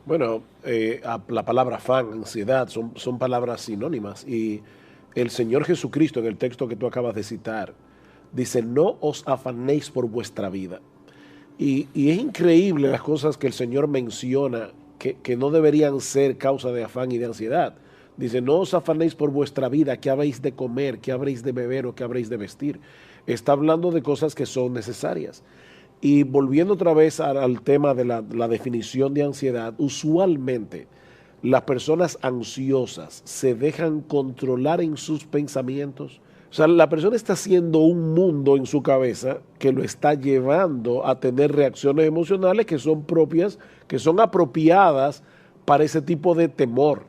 Bueno, la palabra afán, ansiedad, son palabras sinónimas. Y el Señor Jesucristo, en el texto que tú acabas de citar, dice, no os afanéis por vuestra vida. Y es increíble las cosas que el Señor menciona que no deberían ser causa de afán y de ansiedad. Dice, no os afanéis por vuestra vida, qué habéis de comer, qué habréis de beber o qué habréis de vestir. Está hablando de cosas que son necesarias. Y volviendo otra vez al tema de la definición de ansiedad, usualmente las personas ansiosas se dejan controlar en sus pensamientos. O sea, la persona está haciendo un mundo en su cabeza que lo está llevando a tener reacciones emocionales que son propias, que son apropiadas para ese tipo de temor.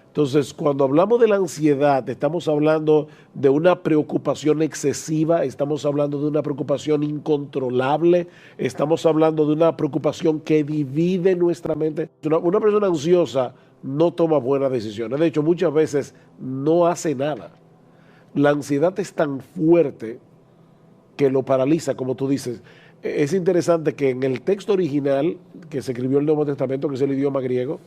Entonces, cuando hablamos de la ansiedad, estamos hablando de una preocupación excesiva, estamos hablando de una preocupación incontrolable, estamos hablando de una preocupación que divide nuestra mente. Una persona ansiosa no toma buenas decisiones. De hecho, muchas veces no hace nada. La ansiedad es tan fuerte que lo paraliza, como tú dices. Es interesante que en el texto original que se escribió el Nuevo Testamento, que es el idioma griego,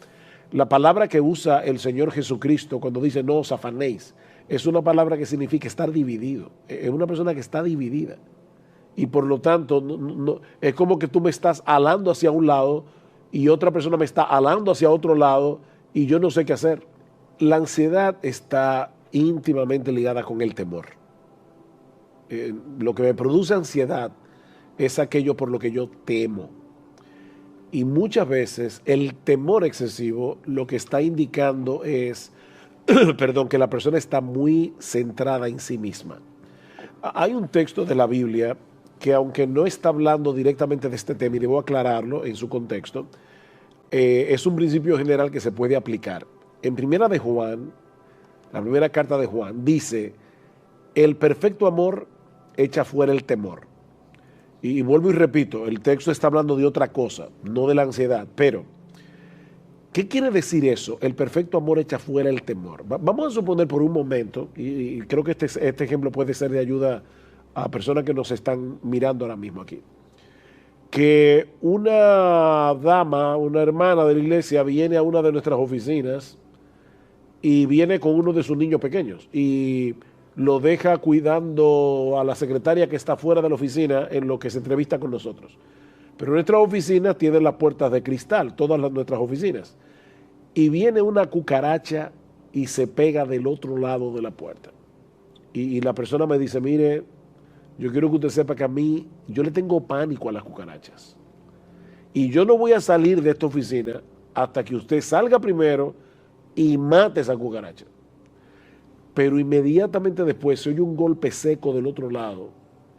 la palabra que usa el Señor Jesucristo cuando dice no os afanéis, es una palabra que significa estar dividido. Es una persona que está dividida. Y por lo tanto, es como que tú me estás alando hacia un lado y otra persona me está alando hacia otro lado y yo no sé qué hacer. La ansiedad está íntimamente ligada con el temor. Lo que me produce ansiedad es aquello por lo que yo temo. Y muchas veces el temor excesivo lo que está indicando es, perdón, que la persona está muy centrada en sí misma. Hay un texto de la Biblia que aunque no está hablando directamente de este tema, y debo aclararlo en su contexto, es un principio general que se puede aplicar. En primera de Juan, la primera carta de Juan, dice, el perfecto amor echa fuera el temor. Y vuelvo y repito, el texto está hablando de otra cosa, no de la ansiedad, pero ¿qué quiere decir eso? El perfecto amor echa fuera el temor. Vamos a suponer por un momento, y creo que este ejemplo puede ser de ayuda a personas que nos están mirando ahora mismo aquí, que una dama, una hermana de la iglesia viene a una de nuestras oficinas y viene con uno de sus niños pequeños y lo deja cuidando a la secretaria que está fuera de la oficina en lo que se entrevista con nosotros. Pero nuestras oficinas tienen las puertas de cristal, nuestras oficinas. Y viene una cucaracha y se pega del otro lado de la puerta. Y la persona me dice, mire, yo quiero que usted sepa que a mí, yo le tengo pánico a las cucarachas. Y yo no voy a salir de esta oficina hasta que usted salga primero y mate esa cucaracha. Pero inmediatamente después se oye un golpe seco del otro lado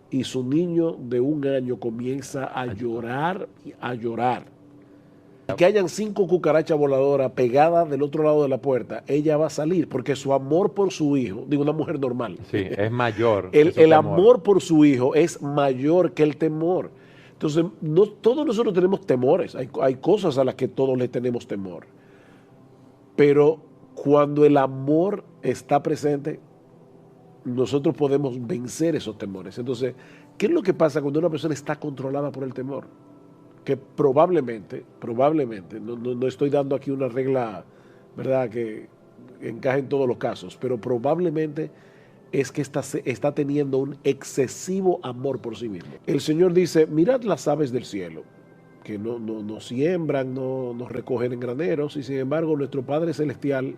y su niño de 1 año comienza a llorar, a llorar. Y que hayan 5 cucarachas voladoras pegadas del otro lado de la puerta, ella va a salir porque su amor por su hijo, digo una mujer normal, Sí, es mayor que su el temor. amor por su hijo es mayor que el temor. Entonces, no, todos nosotros tenemos temores, hay cosas a las que todos le tenemos temor. Pero cuando el amor está presente, nosotros podemos vencer esos temores. Entonces, ¿qué es lo que pasa cuando una persona está controlada por el temor? Que probablemente, no estoy dando aquí una regla, ¿verdad?, que encaje en todos los casos, pero probablemente es que está teniendo un excesivo amor por sí mismo. El Señor dice, mirad las aves del cielo, que no siembran, no recogen en graneros, y sin embargo nuestro Padre Celestial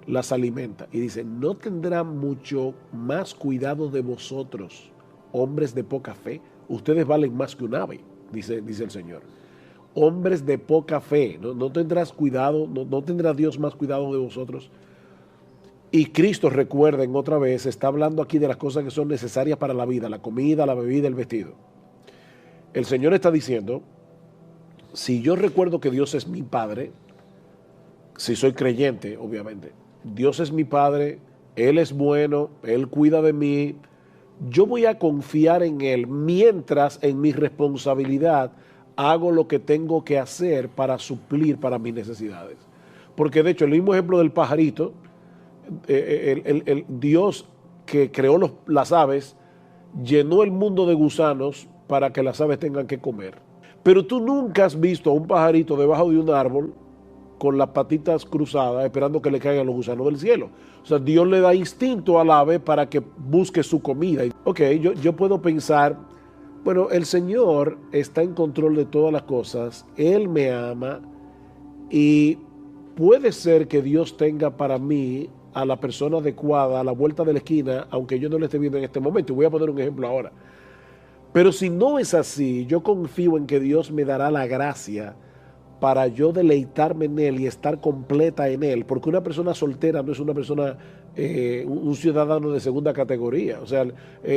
las alimenta. Y dice, ¿no tendrá mucho más cuidado de vosotros, hombres de poca fe? Ustedes valen más que un ave, dice el Señor. Hombres de poca fe, no tendrás cuidado, no tendrá Dios más cuidado de vosotros. Y Cristo, recuerden otra vez, está hablando aquí de las cosas que son necesarias para la vida, la comida, la bebida, el vestido. El Señor está diciendo, si yo recuerdo que Dios es mi Padre, si soy creyente, obviamente, Dios es mi Padre, Él es bueno, Él cuida de mí, yo voy a confiar en Él mientras en mi responsabilidad hago lo que tengo que hacer para suplir para mis necesidades. Porque de hecho, el mismo ejemplo del pajarito, el Dios que creó las aves, llenó el mundo de gusanos para que las aves tengan que comer. Pero tú nunca has visto a un pajarito debajo de un árbol con las patitas cruzadas esperando que le caigan los gusanos del cielo. O sea, Dios le da instinto al ave para que busque su comida. Ok, yo puedo pensar, bueno, el Señor está en control de todas las cosas, Él me ama y puede ser que Dios tenga para mí a la persona adecuada a la vuelta de la esquina, aunque yo no lo esté viendo en este momento. Y voy a poner un ejemplo ahora. Pero si no es así, yo confío en que Dios me dará la gracia para yo deleitarme en Él y estar completa en Él, porque una persona soltera no es una persona, un ciudadano de segunda categoría. O sea,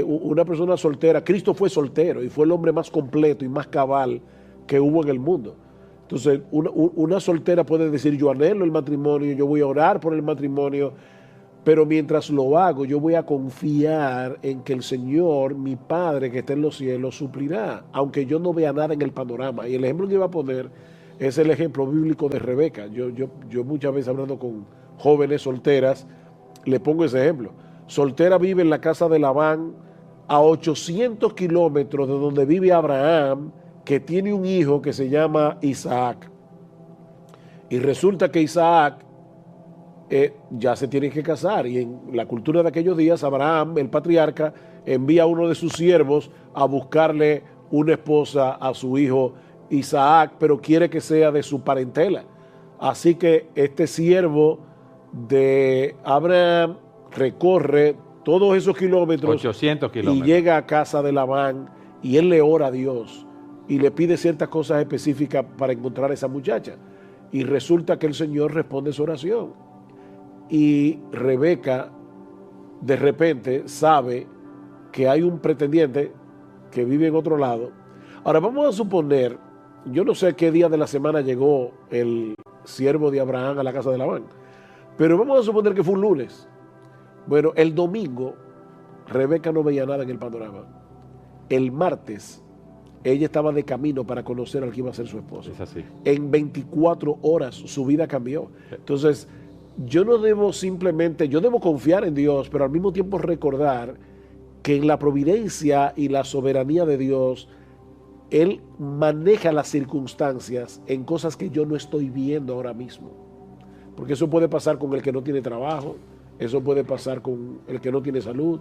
una persona soltera, Cristo fue soltero y fue el hombre más completo y más cabal que hubo en el mundo. Entonces, una soltera puede decir, yo anhelo el matrimonio, yo voy a orar por el matrimonio, pero mientras lo hago, yo voy a confiar en que el Señor, mi Padre que está en los cielos, suplirá, aunque yo no vea nada en el panorama. Y el ejemplo que iba a poner es el ejemplo bíblico de Rebeca. Yo muchas veces hablando con jóvenes solteras, le pongo ese ejemplo. Soltera vive en la casa de Labán, a 800 kilómetros de donde vive Abraham, que tiene un hijo que se llama Isaac. Y resulta que Isaac ya se tiene que casar. Y en la cultura de aquellos días, Abraham, el patriarca, envía a uno de sus siervos a buscarle una esposa a su hijo Isaac, pero quiere que sea de su parentela. Así que este siervo de Abraham recorre todos esos kilómetros, 800 kilómetros, y llega a casa de Labán y él le ora a Dios y le pide ciertas cosas específicas para encontrar a esa muchacha. Y resulta que el Señor responde su oración. Y Rebeca de repente sabe que hay un pretendiente que vive en otro lado. Ahora vamos a suponer, yo no sé qué día de la semana llegó el siervo de Abraham a la casa de Labán, pero vamos a suponer que fue un lunes. Bueno, el domingo Rebeca no veía nada en el panorama. El martes ella estaba de camino para conocer al que iba a ser su esposo. Es así. En 24 horas su vida cambió. Entonces, yo no debo simplemente, yo debo confiar en Dios, pero al mismo tiempo recordar que en la providencia y la soberanía de Dios, Él maneja las circunstancias en cosas que yo no estoy viendo ahora mismo. Porque eso puede pasar con el que no tiene trabajo, eso puede pasar con el que no tiene salud.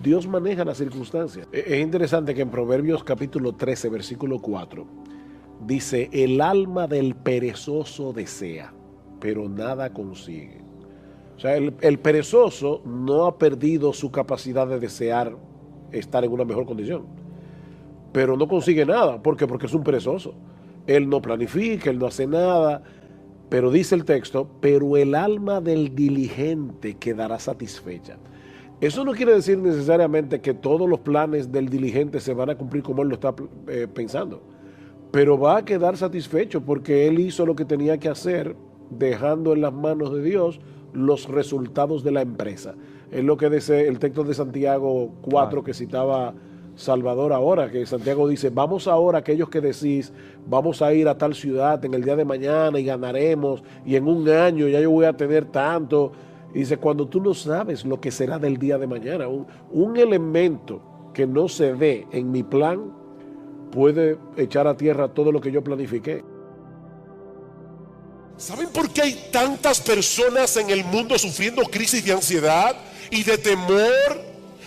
Dios maneja las circunstancias. Es interesante que en Proverbios capítulo 13, versículo 4, dice, el alma del perezoso desea, pero nada consigue. O sea, el perezoso no ha perdido su capacidad de desear estar en una mejor condición, pero no consigue nada. ¿Por qué? Porque es un perezoso. Él no planifica, él no hace nada. Pero dice el texto, pero el alma del diligente quedará satisfecha. Eso no quiere decir necesariamente que todos los planes del diligente se van a cumplir como él lo está pensando, pero va a quedar satisfecho porque él hizo lo que tenía que hacer, dejando en las manos de Dios los resultados de la empresa. Es lo que dice el texto de Santiago 4 que citaba Salvador ahora, que Santiago dice, vamos ahora aquellos que decís, vamos a ir a tal ciudad en el día de mañana y ganaremos, y en un año ya yo voy a tener tanto. Y dice, cuando tú no sabes lo que será del día de mañana, un elemento que no se ve en mi plan puede echar a tierra todo lo que yo planifiqué. ¿Saben por qué hay tantas personas en el mundo sufriendo crisis de ansiedad y de temor,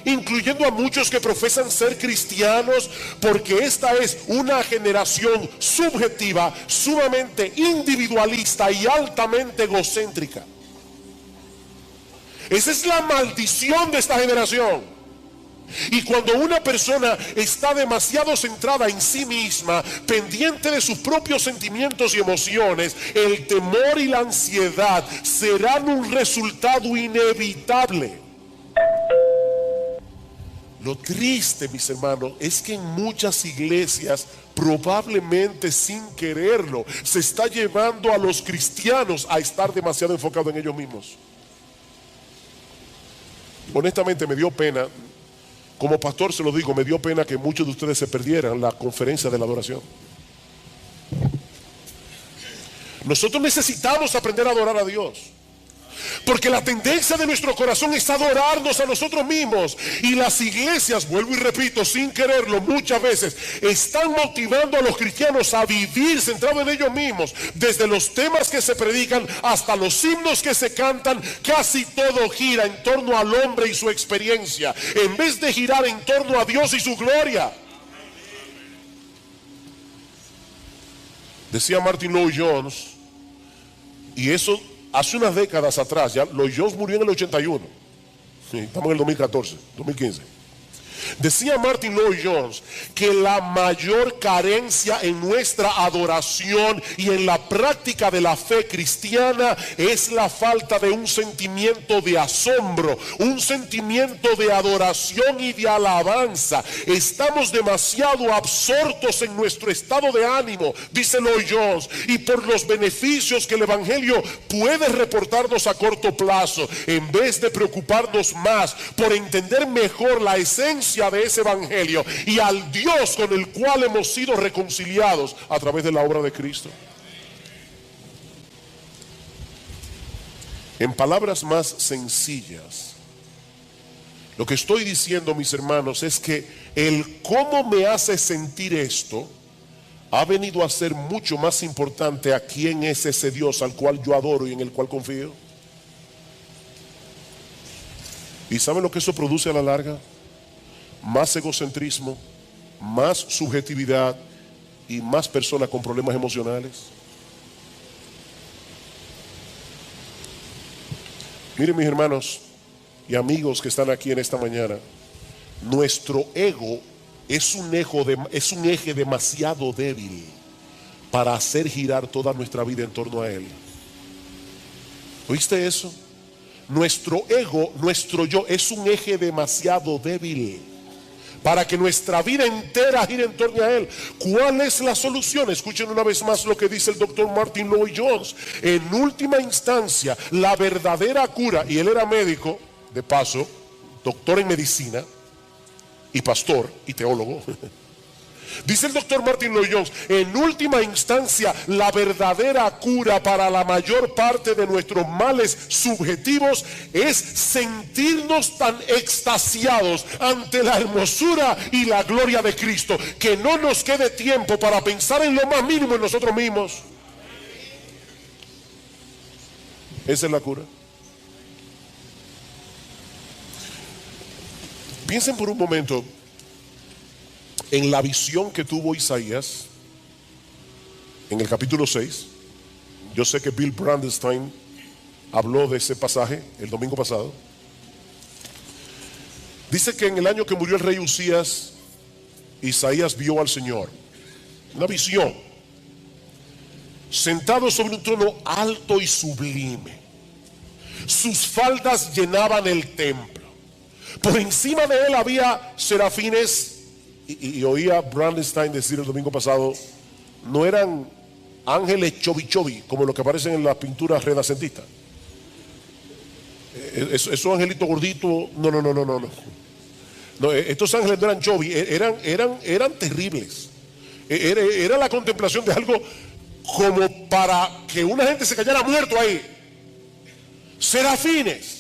incluyendo a muchos que profesan ser cristianos? Porque esta es una generación subjetiva, sumamente individualista y altamente egocéntrica. Esa es la maldición de esta generación. Y cuando una persona está demasiado centrada en sí misma, pendiente de sus propios sentimientos y emociones, el temor y la ansiedad serán un resultado inevitable. Lo triste, mis hermanos, es que en muchas iglesias, probablemente sin quererlo, se está llevando a los cristianos a estar demasiado enfocados en ellos mismos. Honestamente me dio pena, como pastor se lo digo, me dio pena que muchos de ustedes se perdieran la conferencia de la adoración. Nosotros necesitamos aprender a adorar a Dios, Porque la tendencia de nuestro corazón es adorarnos a nosotros mismos. Y las iglesias, vuelvo y repito, sin quererlo, muchas veces están motivando a los cristianos a vivir centrados en ellos mismos. Desde los temas que se predican hasta los himnos que se cantan, casi todo gira en torno al hombre y su experiencia, en vez de girar en torno a Dios y su gloria. Decía Martin Lloyd-Jones, y eso hace unas décadas atrás, ya Lloyd-Jones murió en el 81, sí, estamos en el 2014, 2015. Decía Martin Lloyd-Jones que la mayor carencia en nuestra adoración y en la práctica de la fe cristiana es la falta de un sentimiento de asombro, un sentimiento de adoración y de alabanza. Estamos demasiado absortos en nuestro estado de ánimo, dice Lloyd-Jones, y por los beneficios que el evangelio puede reportarnos a corto plazo, en vez de preocuparnos más por entender mejor la esencia de ese evangelio y al Dios con el cual hemos sido reconciliados a través de la obra de Cristo. En palabras más sencillas, lo que estoy diciendo, mis hermanos, es que el cómo me hace sentir esto ha venido a ser mucho más importante a quién es ese Dios al cual yo adoro y en el cual confío. ¿Y saben lo que eso produce a la larga? Más egocentrismo, más subjetividad y más personas con problemas emocionales. Miren, mis hermanos y amigos que están aquí en esta mañana, nuestro ego es un eje demasiado débil para hacer girar toda nuestra vida en torno a él. ¿Oíste eso? Nuestro ego, nuestro yo, es un eje demasiado débil para que nuestra vida entera gire en torno a él. ¿Cuál es la solución? Escuchen una vez más lo que dice el doctor Martin Lloyd-Jones. En última instancia, la verdadera cura, y él era médico, de paso, doctor en medicina, y pastor, y teólogo. Dice el doctor Martin Lloyd-Jones, en última instancia, la verdadera cura para la mayor parte de nuestros males subjetivos es sentirnos tan extasiados ante la hermosura y la gloria de Cristo, que no nos quede tiempo para pensar en lo más mínimo en nosotros mismos. Esa es la cura. Piensen por un momento en la visión que tuvo Isaías en el capítulo 6. Yo sé que Bill Brandenstein habló de ese pasaje el domingo pasado. Dice que en el año que murió el rey Usías, Isaías vio al Señor, una visión, sentado sobre un trono alto y sublime. Sus faldas llenaban el templo. Por encima de él había serafines. Y oía Brandenstein decir el domingo pasado, no eran ángeles chovi como los que aparecen en las pinturas renacentistas. Esos angelitos gorditos, no, estos ángeles no eran chovi, eran terribles. Era la contemplación de algo como para que una gente se cayera muerto ahí. Serafines.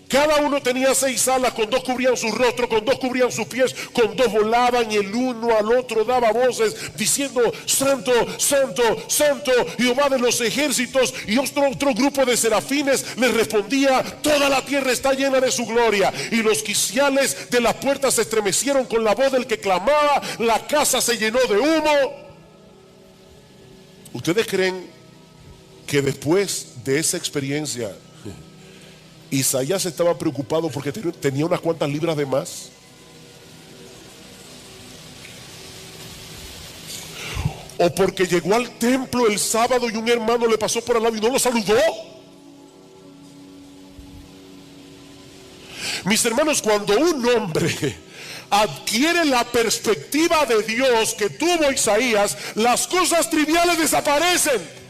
Cada uno tenía 6 alas, con 2 cubrían su rostro, con 2 cubrían sus pies, con 2 volaban y el uno al otro daba voces diciendo: Santo, Santo, Santo, Jehová de los ejércitos. Y otro grupo de serafines les respondía: toda la tierra está llena de su gloria. Y los quiciales de las puertas se estremecieron con la voz del que clamaba, la casa se llenó de humo. ¿Ustedes creen que después de esa experiencia Isaías estaba preocupado porque tenía unas cuantas libras de más? ¿O porque llegó al templo el sábado y un hermano le pasó por al lado y no lo saludó? Mis hermanos, cuando un hombre adquiere la perspectiva de Dios que tuvo Isaías, las cosas triviales desaparecen.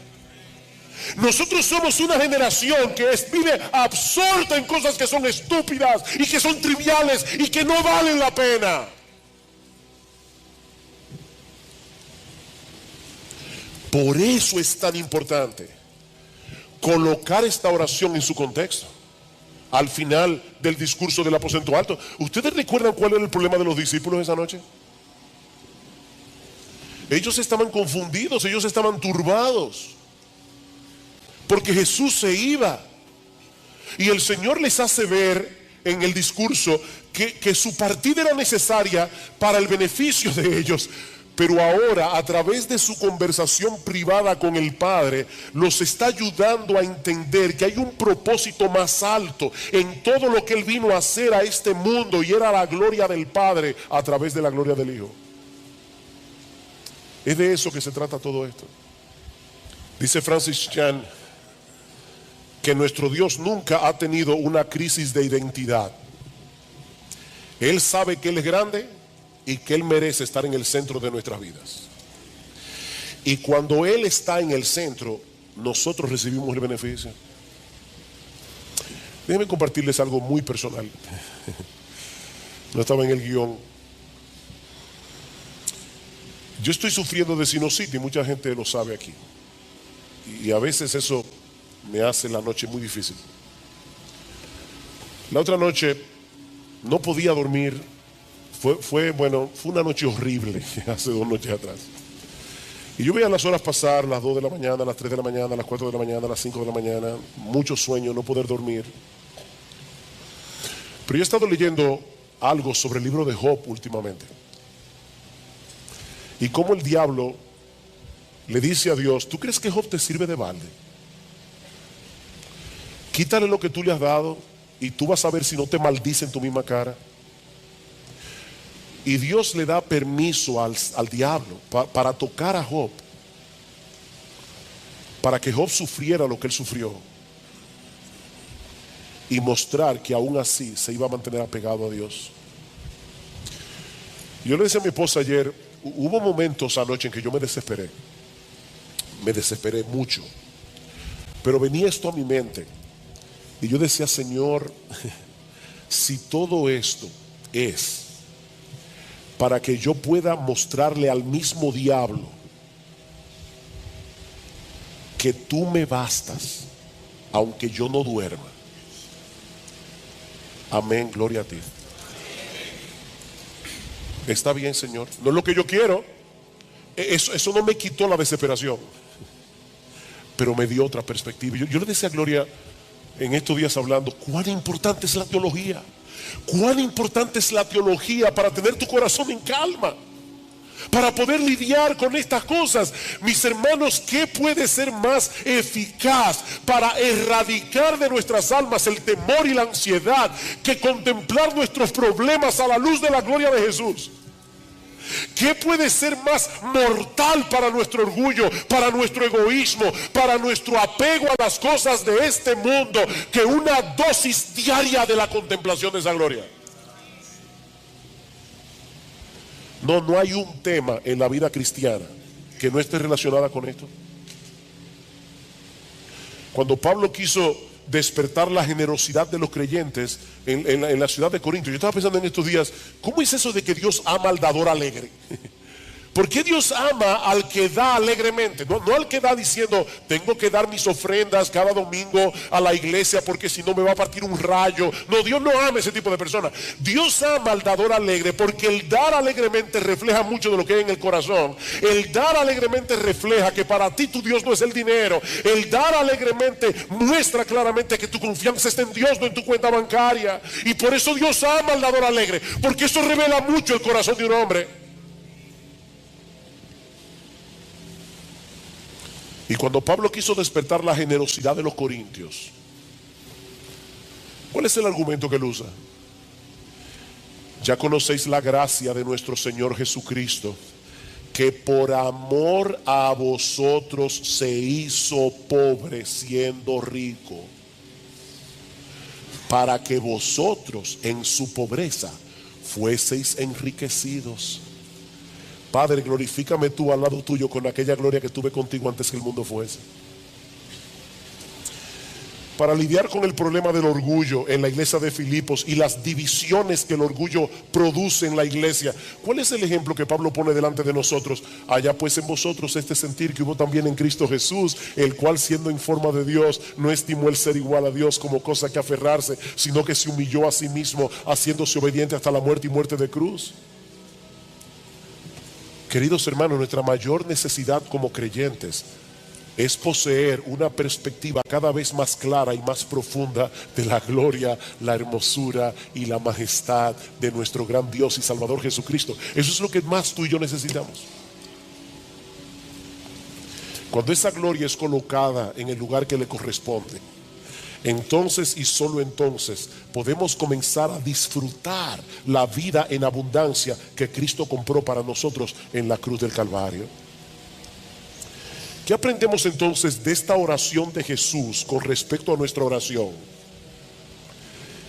Nosotros somos una generación que vive absorta en cosas que son estúpidas y que son triviales y que no valen la pena. Por eso es tan importante colocar esta oración en su contexto. Al final del discurso del aposento alto, ¿ustedes recuerdan cuál era el problema de los discípulos esa noche? Ellos estaban confundidos, ellos estaban turbados, porque Jesús se iba. Y el Señor les hace ver en el discurso que su partida era necesaria para el beneficio de ellos. Pero ahora, a través de su conversación privada con el Padre, los está ayudando a entender que hay un propósito más alto en todo lo que Él vino a hacer a este mundo, y era la gloria del Padre a través de la gloria del Hijo. Es de eso que se trata todo esto. Dice Francis Chan que nuestro Dios nunca ha tenido una crisis de identidad. Él sabe que Él es grande y que Él merece estar en el centro de nuestras vidas. Y cuando Él está en el centro, nosotros recibimos el beneficio. Déjenme compartirles algo muy personal. No estaba en el guión. Yo estoy sufriendo de sinusitis, mucha gente lo sabe aquí. Y a veces eso me hace la noche muy difícil. La otra noche no podía dormir. Fue una noche horrible, hace 2 noches atrás. Y yo veía las horas pasar, las 2 de la mañana, las 3 de la mañana, las 4 de la mañana, las 5 de la mañana, mucho sueño, no poder dormir. Pero yo he estado leyendo algo sobre el libro de Job últimamente. Y cómo el diablo le dice a Dios: ¿tú crees que Job te sirve de balde? Quítale lo que tú le has dado y tú vas a ver si no te maldice en tu misma cara. Y Dios le da permiso al diablo para tocar a Job, para que Job sufriera lo que él sufrió y mostrar que aún así se iba a mantener apegado a Dios. Yo le decía a mi esposa ayer, hubo momentos anoche en que yo me desesperé mucho, pero venía esto a mi mente y yo decía: Señor, si todo esto es para que yo pueda mostrarle al mismo diablo que tú me bastas, aunque yo no duerma. Amén, gloria a ti. Está bien, Señor, no es lo que yo quiero. Eso no me quitó la desesperación, pero me dio otra perspectiva. Yo le decía a Gloria en estos días hablando, cuán importante es la teología. Cuán importante es la teología para tener tu corazón en calma, para poder lidiar con estas cosas. Mis hermanos, ¿qué puede ser más eficaz para erradicar de nuestras almas el temor y la ansiedad que contemplar nuestros problemas a la luz de la gloria de Jesús? ¿Qué puede ser más mortal para nuestro orgullo, para nuestro egoísmo, para nuestro apego a las cosas de este mundo que una dosis diaria de la contemplación de esa gloria? No hay un tema en la vida cristiana que no esté relacionada con esto. Cuando Pablo quiso despertar la generosidad de los creyentes en la ciudad de Corinto, yo estaba pensando en estos días, ¿cómo es eso de que Dios ama al dador alegre? ¿Por qué Dios ama al que da alegremente? No al que da diciendo, tengo que dar mis ofrendas cada domingo a la iglesia porque si no me va a partir un rayo. No, Dios no ama ese tipo de personas. Dios ama al dador alegre porque el dar alegremente refleja mucho de lo que hay en el corazón. El dar alegremente refleja que para ti tu Dios no es el dinero. El dar alegremente muestra claramente que tu confianza está en Dios, no en tu cuenta bancaria. Y por eso Dios ama al dador alegre, porque eso revela mucho el corazón de un hombre. Y cuando Pablo quiso despertar la generosidad de los corintios, ¿cuál es el argumento que él usa? Ya conocéis la gracia de nuestro Señor Jesucristo, que por amor a vosotros se hizo pobre siendo rico, para que vosotros en su pobreza fueseis enriquecidos. Padre, glorifícame tú al lado tuyo con aquella gloria que tuve contigo antes que el mundo fuese. para lidiar con el problema del orgullo en la iglesia de Filipos y las divisiones que el orgullo produce en la iglesia. ¿Cuál es el ejemplo que Pablo pone delante de nosotros? Haya pues en vosotros este sentir que hubo también en Cristo Jesús, el cual siendo en forma de Dios no estimó el ser igual a Dios como cosa que aferrarse, sino que se humilló a sí mismo, haciéndose obediente hasta la muerte y muerte de cruz. Queridos hermanos, nuestra mayor necesidad como creyentes es poseer una perspectiva cada vez más clara y más profunda de la gloria, la hermosura y la majestad de nuestro gran Dios y Salvador Jesucristo. Eso es lo que más tú y yo necesitamos. Cuando esa gloria es colocada en el lugar que le corresponde, entonces y solo entonces podemos comenzar a disfrutar la vida en abundancia que Cristo compró para nosotros en la cruz del Calvario. ¿Qué aprendemos entonces de esta oración de Jesús con respecto a nuestra oración?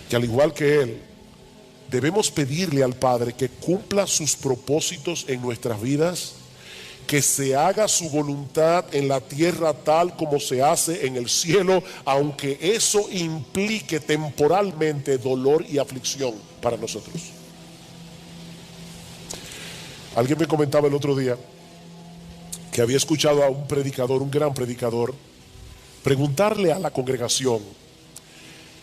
Que al igual que Él, debemos pedirle al Padre que cumpla sus propósitos en nuestras vidas, que se haga su voluntad en la tierra tal como se hace en el cielo, aunque eso implique temporalmente dolor y aflicción para nosotros. Alguien me comentaba el otro día que había escuchado a un predicador, un gran predicador, preguntarle a la congregación: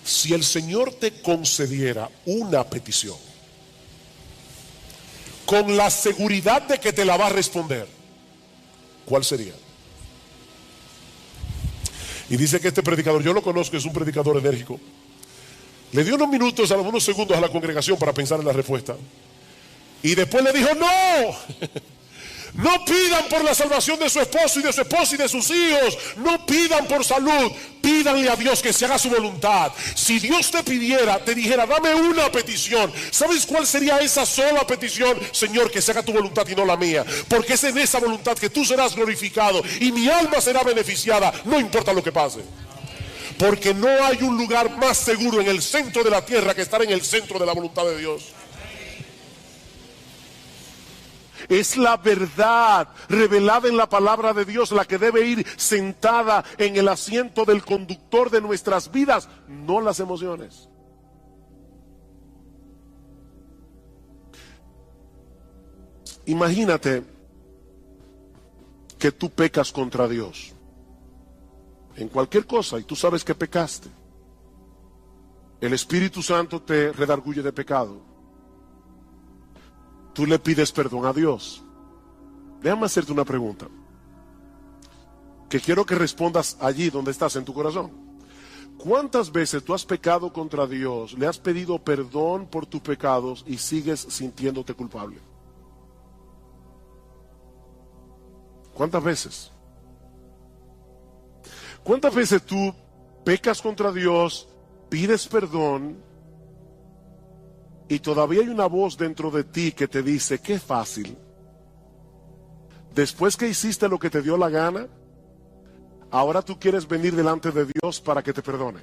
si el Señor te concediera una petición con la seguridad de que te la va a responder, ¿cuál sería? Y dice que este predicador, yo lo conozco, es un predicador enérgico, le dio unos minutos, unos segundos a la congregación para pensar en la respuesta, y después le dijo: no. No pidan por la salvación de su esposo y de su esposa y de sus hijos. No pidan por salud. Pídanle a Dios que se haga su voluntad. Si Dios te pidiera, te dijera: dame una petición, ¿sabes cuál sería esa sola petición? Señor, que se haga tu voluntad y no la mía, porque es en esa voluntad que tú serás glorificado y mi alma será beneficiada, no importa lo que pase. Porque no hay un lugar más seguro en el centro de la tierra que estar en el centro de la voluntad de Dios. Es la verdad revelada en la palabra de Dios la que debe ir sentada en el asiento del conductor de nuestras vidas, no las emociones. Imagínate que tú pecas contra Dios en cualquier cosa y tú sabes que pecaste. El Espíritu Santo te redarguye de pecado. Tú le pides perdón a Dios. Déjame hacerte una pregunta, que quiero que respondas allí donde estás en tu corazón. ¿Cuántas veces tú has pecado contra Dios, le has pedido perdón por tus pecados y sigues sintiéndote culpable? ¿Cuántas veces? ¿Cuántas veces tú pecas contra Dios, pides perdón, y todavía hay una voz dentro de ti que te dice: qué fácil, después que hiciste lo que te dio la gana, ahora tú quieres venir delante de Dios para que te perdone?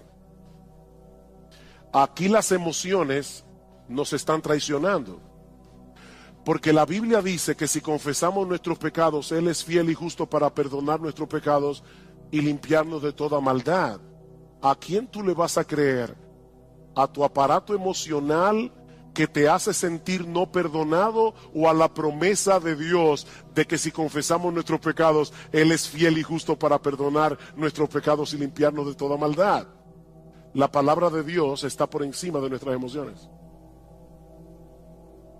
Aquí las emociones nos están traicionando, porque la Biblia dice que si confesamos nuestros pecados, Él es fiel y justo para perdonar nuestros pecados y limpiarnos de toda maldad. ¿A quién tú le vas a creer? ¿A tu aparato emocional que te hace sentir no perdonado, o a la promesa de Dios de que si confesamos nuestros pecados, Él es fiel y justo para perdonar nuestros pecados y limpiarnos de toda maldad? La palabra de Dios está por encima de nuestras emociones.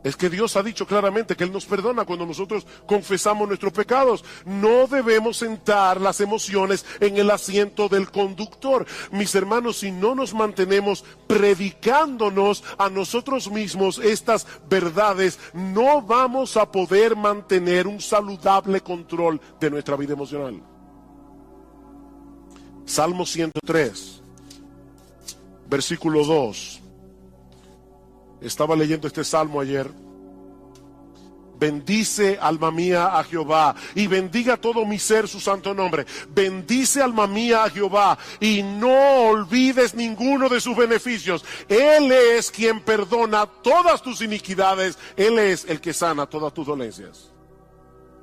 Es que Dios ha dicho claramente que Él nos perdona cuando nosotros confesamos nuestros pecados. No debemos sentar las emociones en el asiento del conductor. Mis hermanos, si no nos mantenemos predicándonos a nosotros mismos estas verdades, no vamos a poder mantener un saludable control de nuestra vida emocional. Salmo 103, versículo 2. Estaba leyendo este salmo ayer. Bendice, alma mía, a Jehová, y bendiga todo mi ser su santo nombre. Bendice, alma mía, a Jehová, y no olvides ninguno de sus beneficios. Él es quien perdona todas tus iniquidades. Él es el que sana todas tus dolencias.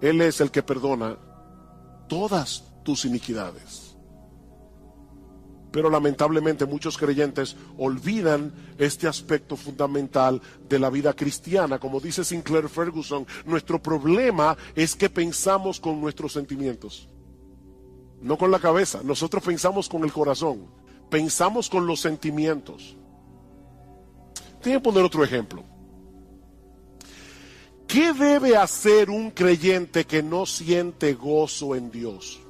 Él es el que perdona todas tus iniquidades. Pero lamentablemente muchos creyentes olvidan este aspecto fundamental de la vida cristiana. Como dice Sinclair Ferguson, nuestro problema es que pensamos con nuestros sentimientos, no con la cabeza. Nosotros pensamos con el corazón, pensamos con los sentimientos. Tengo que poner otro ejemplo. ¿Qué debe hacer un creyente que no siente gozo en Dios?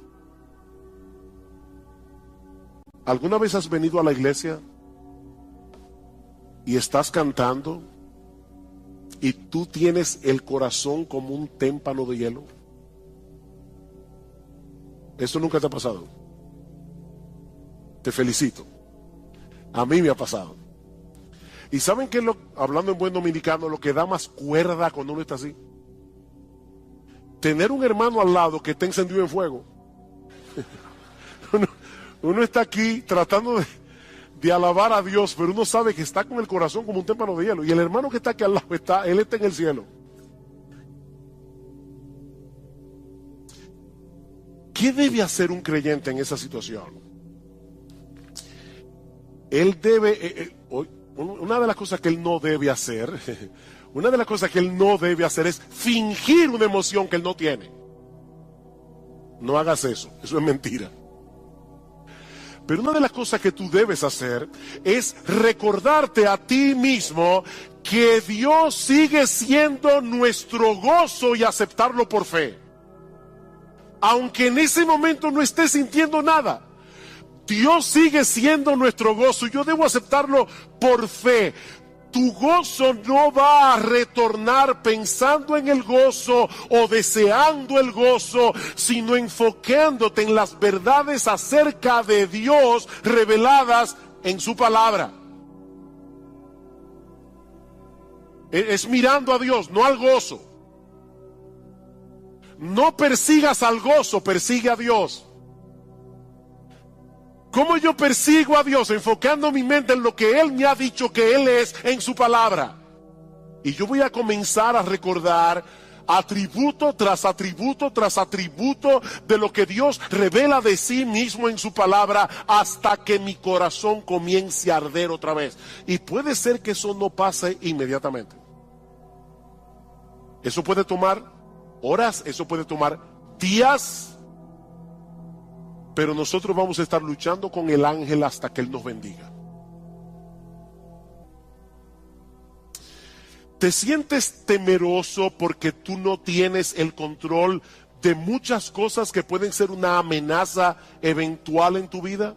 ¿Alguna vez has venido a la iglesia y estás cantando y tú tienes el corazón como un témpano de hielo? ¿Eso nunca te ha pasado? Te felicito. A mí me ha pasado. ¿Y saben qué es hablando en buen dominicano, lo que da más cuerda cuando uno está así? Tener un hermano al lado que está encendido en fuego. Uno está aquí tratando de alabar a Dios, pero uno sabe que está con el corazón como un témpano de hielo. Y el hermano que está aquí al lado, él está en el cielo. ¿Qué debe hacer un creyente en esa situación? Él debe, una de las cosas que él no debe hacer, es fingir una emoción que él no tiene. No hagas eso es mentira. Pero una de las cosas que tú debes hacer es recordarte a ti mismo que Dios sigue siendo nuestro gozo y aceptarlo por fe. Aunque en ese momento no estés sintiendo nada, Dios sigue siendo nuestro gozo y yo debo aceptarlo por fe. Tu gozo no va a retornar pensando en el gozo o deseando el gozo, sino enfocándote en las verdades acerca de Dios reveladas en su palabra. Es mirando a Dios, no al gozo. No persigas al gozo, persigue a Dios. ¿Cómo yo persigo a Dios? Enfocando mi mente en lo que Él me ha dicho que Él es en su palabra. Y yo voy a comenzar a recordar atributo tras atributo tras atributo de lo que Dios revela de sí mismo en su palabra hasta que mi corazón comience a arder otra vez. Y puede ser que eso no pase inmediatamente. Eso puede tomar horas, eso puede tomar días. Pero nosotros vamos a estar luchando con el ángel hasta que Él nos bendiga. ¿Te sientes temeroso porque tú no tienes el control de muchas cosas que pueden ser una amenaza eventual en tu vida?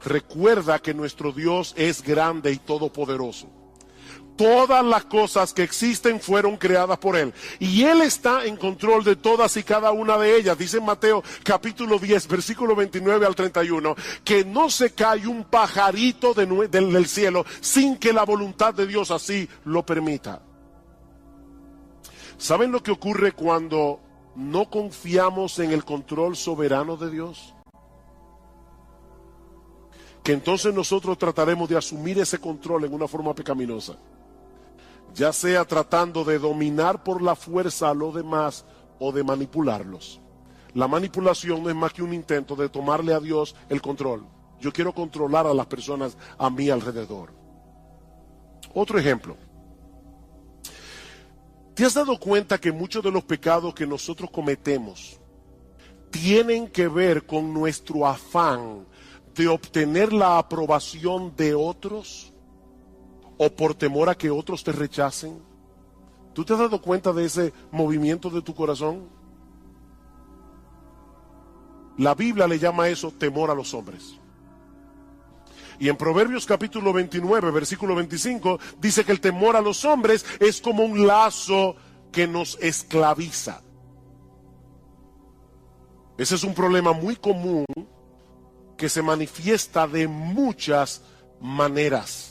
Recuerda que nuestro Dios es grande y todopoderoso. Todas las cosas que existen fueron creadas por Él. Y Él está en control de todas y cada una de ellas. Dice en Mateo capítulo 10, versículo 29 al 31, que no se cae un pajarito del cielo sin que la voluntad de Dios así lo permita. ¿Saben lo que ocurre cuando no confiamos en el control soberano de Dios? Que entonces nosotros trataremos de asumir ese control en una forma pecaminosa. Ya sea tratando de dominar por la fuerza a los demás o de manipularlos. La manipulación no es más que un intento de tomarle a Dios el control. Yo quiero controlar a las personas a mi alrededor. Otro ejemplo. ¿Te has dado cuenta que muchos de los pecados que nosotros cometemos tienen que ver con nuestro afán de obtener la aprobación de otros? ¿O por temor a que otros te rechacen? ¿Tú te has dado cuenta de ese movimiento de tu corazón? La Biblia le llama eso temor a los hombres. Y en Proverbios capítulo 29, versículo 25, dice que el temor a los hombres es como un lazo que nos esclaviza. Ese es un problema muy común que se manifiesta de muchas maneras.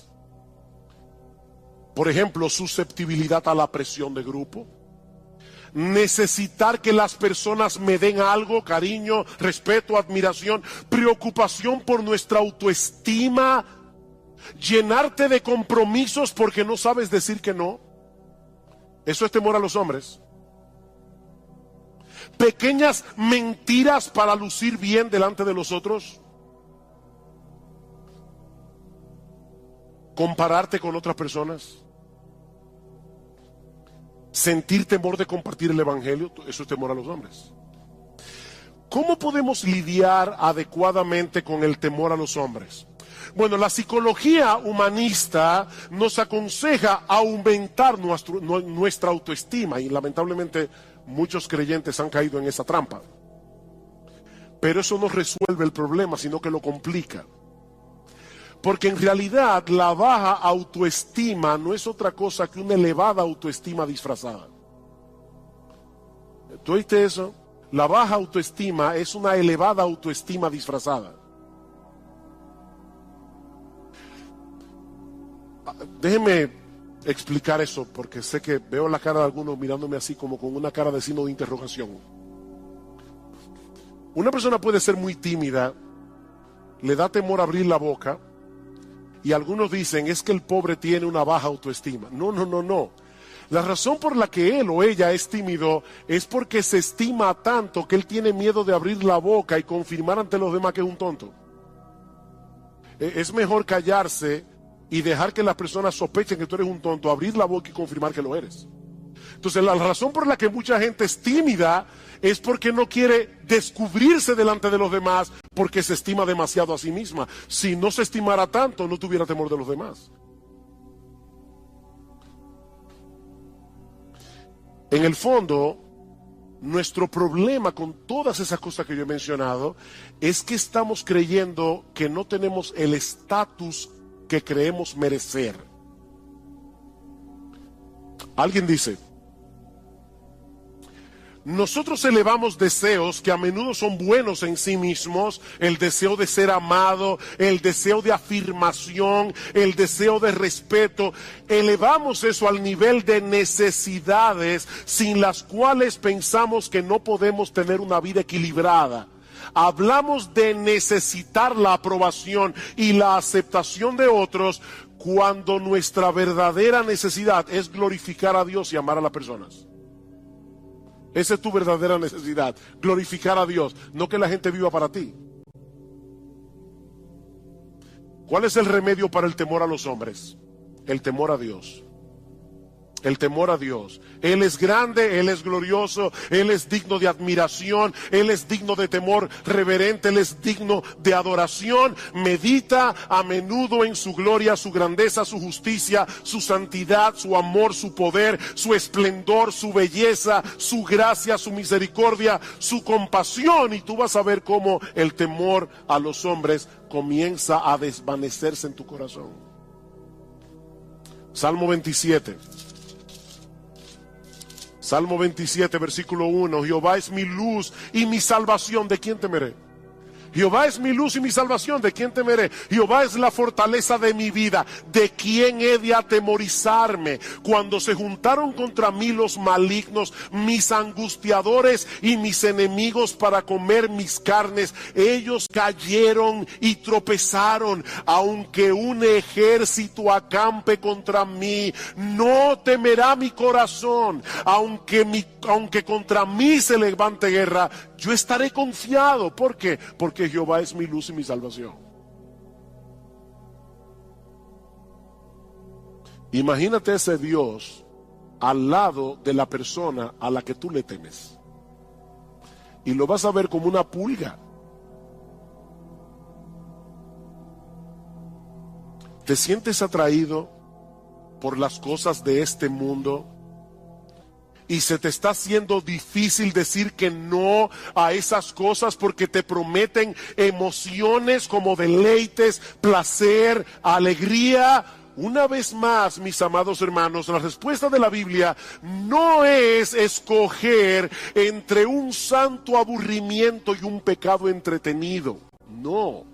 Por ejemplo, susceptibilidad a la presión de grupo. Necesitar que las personas me den algo, cariño, respeto, admiración, preocupación por nuestra autoestima. Llenarte de compromisos porque no sabes decir que no. Eso es temor a los hombres. pequeñas mentiras para lucir bien delante de los otros, compararte con otras personas, sentir temor de compartir el evangelio. Eso es temor a los hombres. ¿Cómo podemos lidiar adecuadamente con el temor a los hombres? Bueno, la psicología humanista nos aconseja aumentar nuestra autoestima, y lamentablemente muchos creyentes han caído en esa trampa. Pero eso no resuelve el problema, sino que lo complica. Porque en realidad la baja autoestima no es otra cosa que una elevada autoestima disfrazada. ¿Tú oíste eso? La baja autoestima es una elevada autoestima disfrazada. Déjeme explicar eso, porque sé que veo la cara de algunos mirándome así como con una cara de signo de interrogación. Una persona puede ser muy tímida, le da temor abrir la boca, y algunos dicen es que el pobre tiene una baja autoestima. No. La razón por la que él o ella es tímido es porque se estima tanto que él tiene miedo de abrir la boca y confirmar ante los demás que es un tonto. Es mejor callarse y dejar que las personas sospechen que tú eres un tonto, abrir la boca y confirmar que lo eres. Entonces la razón por la que mucha gente es tímida es porque no quiere descubrirse delante de los demás, porque se estima demasiado a sí misma. Si no se estimara tanto, no tuviera temor de los demás. En el fondo, nuestro problema con todas esas cosas que yo he mencionado es que estamos creyendo que no tenemos el estatus que creemos merecer. Alguien dice: nosotros elevamos deseos que a menudo son buenos en sí mismos, el deseo de ser amado, el deseo de afirmación, el deseo de respeto. Elevamos eso al nivel de necesidades sin las cuales pensamos que no podemos tener una vida equilibrada. Hablamos de necesitar la aprobación y la aceptación de otros cuando nuestra verdadera necesidad es glorificar a Dios y amar a las personas. Esa es tu verdadera necesidad, glorificar a Dios, no que la gente viva para ti. ¿Cuál es el remedio para el temor a los hombres? El temor a Dios. El temor a Dios. Él es grande, Él es glorioso, Él es digno de admiración, Él es digno de temor reverente, Él es digno de adoración. Medita a menudo en su gloria, su grandeza, su justicia, su santidad, su amor, su poder, su esplendor, su belleza, su gracia, su misericordia, su compasión, y tú vas a ver cómo el temor a los hombres comienza a desvanecerse en tu corazón. Salmo 27. Salmo 27, versículo 1. Jehová es mi luz y mi salvación, ¿de quién temeré? Jehová es mi luz y mi salvación, ¿de quién temeré? Jehová es la fortaleza de mi vida, ¿de quién he de atemorizarme? Cuando se juntaron contra mí los malignos, mis angustiadores y mis enemigos para comer mis carnes, ellos cayeron y tropezaron. Aunque un ejército acampe contra mí, no temerá mi corazón. Aunque contra mí se levante guerra, yo estaré confiado. ¿Por qué? Porque Jehová es mi luz y mi salvación. Imagínate ese Dios al lado de la persona a la que tú le temes. Y lo vas a ver como una pulga. ¿Te sientes atraído por las cosas de este mundo? Y se te está haciendo difícil decir que no a esas cosas porque te prometen emociones como deleites, placer, alegría. Una vez más, mis amados hermanos, la respuesta de la Biblia no es escoger entre un santo aburrimiento y un pecado entretenido. No.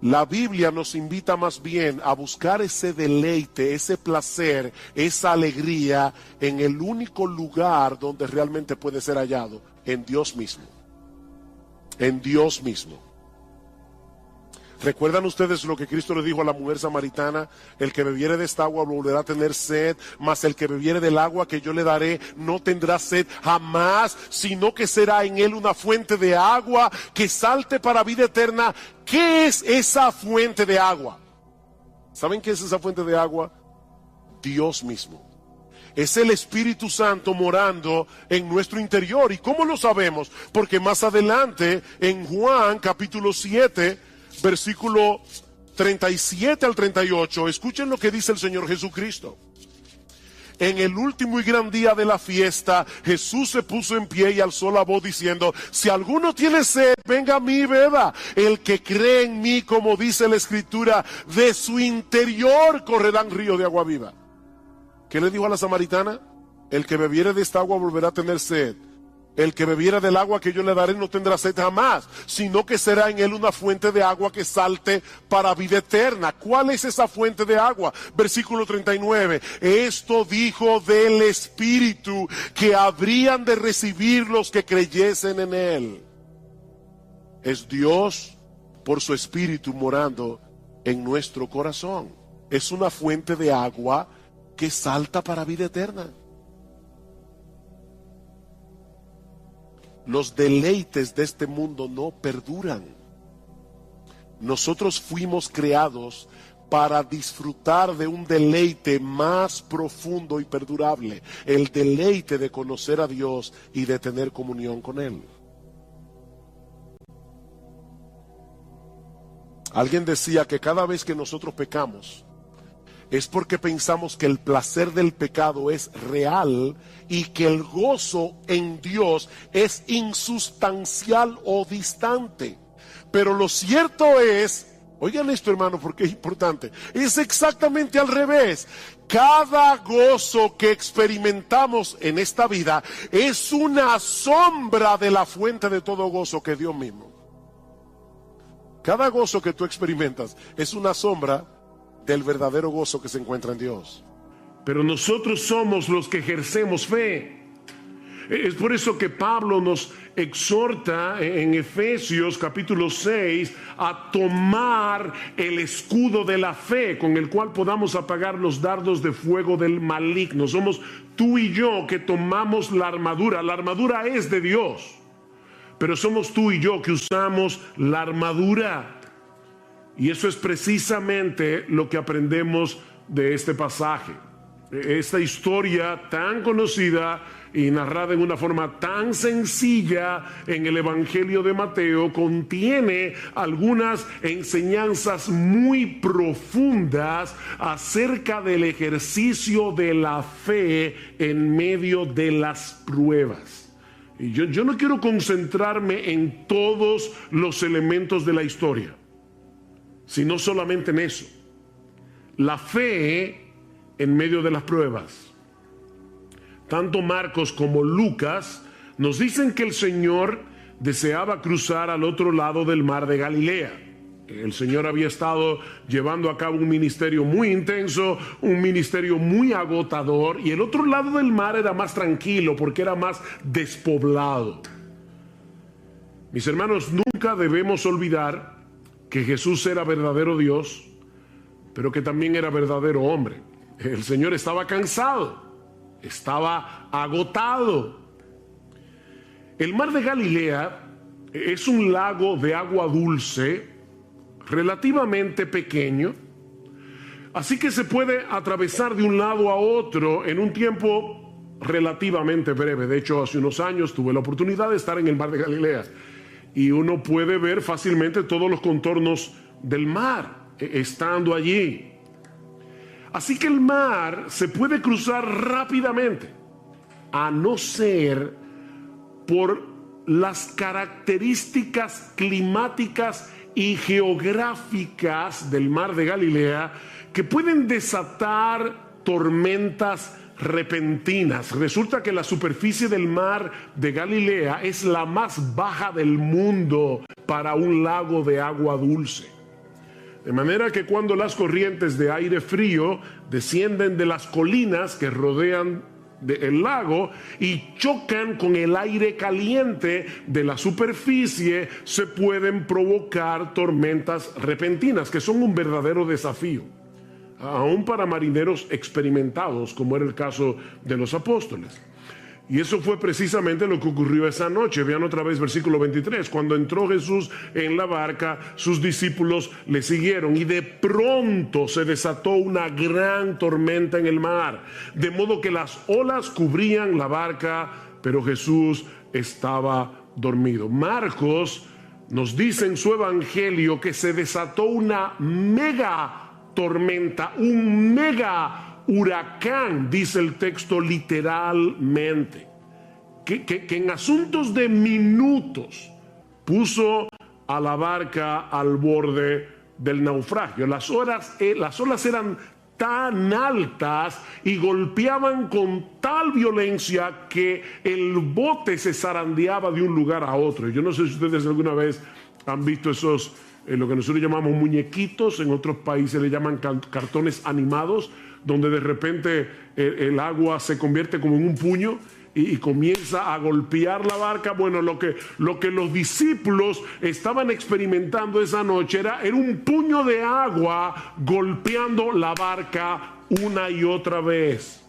La Biblia nos invita más bien a buscar ese deleite, ese placer, esa alegría en el único lugar donde realmente puede ser hallado, en Dios mismo. En Dios mismo. ¿Recuerdan ustedes lo que Cristo le dijo a la mujer samaritana? El que bebiere de esta agua volverá a tener sed, mas el que bebiere del agua que yo le daré no tendrá sed jamás, sino que será en él una fuente de agua que salte para vida eterna. ¿Qué es esa fuente de agua? ¿Saben qué es esa fuente de agua? Dios mismo. Es el Espíritu Santo morando en nuestro interior. ¿Y cómo lo sabemos? Porque más adelante en Juan capítulo 7, versículo 37 al 38, escuchen lo que dice el Señor Jesucristo. En el último y gran día de la fiesta, Jesús se puso en pie y alzó la voz diciendo: si alguno tiene sed, venga a mí y beba. El que cree en mí, como dice la Escritura, de su interior correrán ríos de agua viva. ¿Qué le dijo a la samaritana? El que bebiere de esta agua volverá a tener sed. El que bebiera del agua que yo le daré no tendrá sed jamás, sino que será en él una fuente de agua que salte para vida eterna. ¿Cuál es esa fuente de agua? Versículo 39. Esto dijo del Espíritu que habrían de recibir los que creyesen en él. Es Dios por su Espíritu morando en nuestro corazón. Es una fuente de agua que salta para vida eterna. Los deleites de este mundo no perduran. Nosotros fuimos creados para disfrutar de un deleite más profundo y perdurable, el deleite de conocer a Dios y de tener comunión con Él. Alguien decía que cada vez que nosotros pecamos, es porque pensamos que el placer del pecado es real y que el gozo en Dios es insustancial o distante. Pero lo cierto es, oigan esto hermano porque es importante, es exactamente al revés. Cada gozo que experimentamos en esta vida es una sombra de la fuente de todo gozo que es Dios mismo. Cada gozo que tú experimentas es una sombra del verdadero gozo que se encuentra en Dios. Pero nosotros somos los que ejercemos fe. Es por eso que Pablo nos exhorta en Efesios capítulo 6 a tomar el escudo de la fe con el cual podamos apagar los dardos de fuego del maligno. Somos tú y yo que tomamos la armadura. La armadura es de Dios, pero somos tú y yo que usamos la armadura. Y eso es precisamente lo que aprendemos de este pasaje. Esta historia tan conocida y narrada en una forma tan sencilla en el Evangelio de Mateo contiene algunas enseñanzas muy profundas acerca del ejercicio de la fe en medio de las pruebas. Y yo no quiero concentrarme en todos los elementos de la historia, sino solamente en eso. La fe en medio de las pruebas. Tanto Marcos como Lucas nos dicen que el Señor deseaba cruzar al otro lado del mar de Galilea. El Señor había estado llevando a cabo un ministerio muy intenso, un ministerio muy agotador, y el otro lado del mar era más tranquilo porque era más despoblado. Mis hermanos, nunca debemos olvidar que Jesús era verdadero Dios, pero que también era verdadero hombre. El Señor estaba cansado, estaba agotado. El mar de Galilea es un lago de agua dulce, relativamente pequeño, así que se puede atravesar de un lado a otro en un tiempo relativamente breve. De hecho, hace unos años tuve la oportunidad de estar en el mar de Galilea y uno puede ver fácilmente todos los contornos del mar estando allí. Así que el mar se puede cruzar rápidamente, a no ser por las características climáticas y geográficas del mar de Galilea que pueden desatar tormentas repentinas. Resulta que la superficie del mar de Galilea es la más baja del mundo para un lago de agua dulce. De manera que cuando las corrientes de aire frío descienden de las colinas que rodean del lago y chocan con el aire caliente de la superficie, se pueden provocar tormentas repentinas, que son un verdadero desafío, aún para marineros experimentados, como era el caso de los apóstoles. Y eso fue precisamente lo que ocurrió esa noche. Vean otra vez versículo 23. Cuando entró Jesús en la barca, sus discípulos le siguieron y de pronto se desató una gran tormenta en el mar, de modo que las olas cubrían la barca, pero Jesús estaba dormido. Marcos nos dice en su evangelio que se desató una mega tormenta, un mega huracán, dice el texto literalmente, que en asuntos de minutos puso a la barca al borde del naufragio. Las olas eran tan altas y golpeaban con tal violencia que el bote se zarandeaba de un lugar a otro. Yo no sé si ustedes alguna vez han visto esos, lo que nosotros llamamos muñequitos, en otros países le llaman cartones animados, donde de repente el agua se convierte como en un puño y comienza a golpear la barca. Bueno, lo que los discípulos estaban experimentando esa noche era un puño de agua golpeando la barca una y otra vez.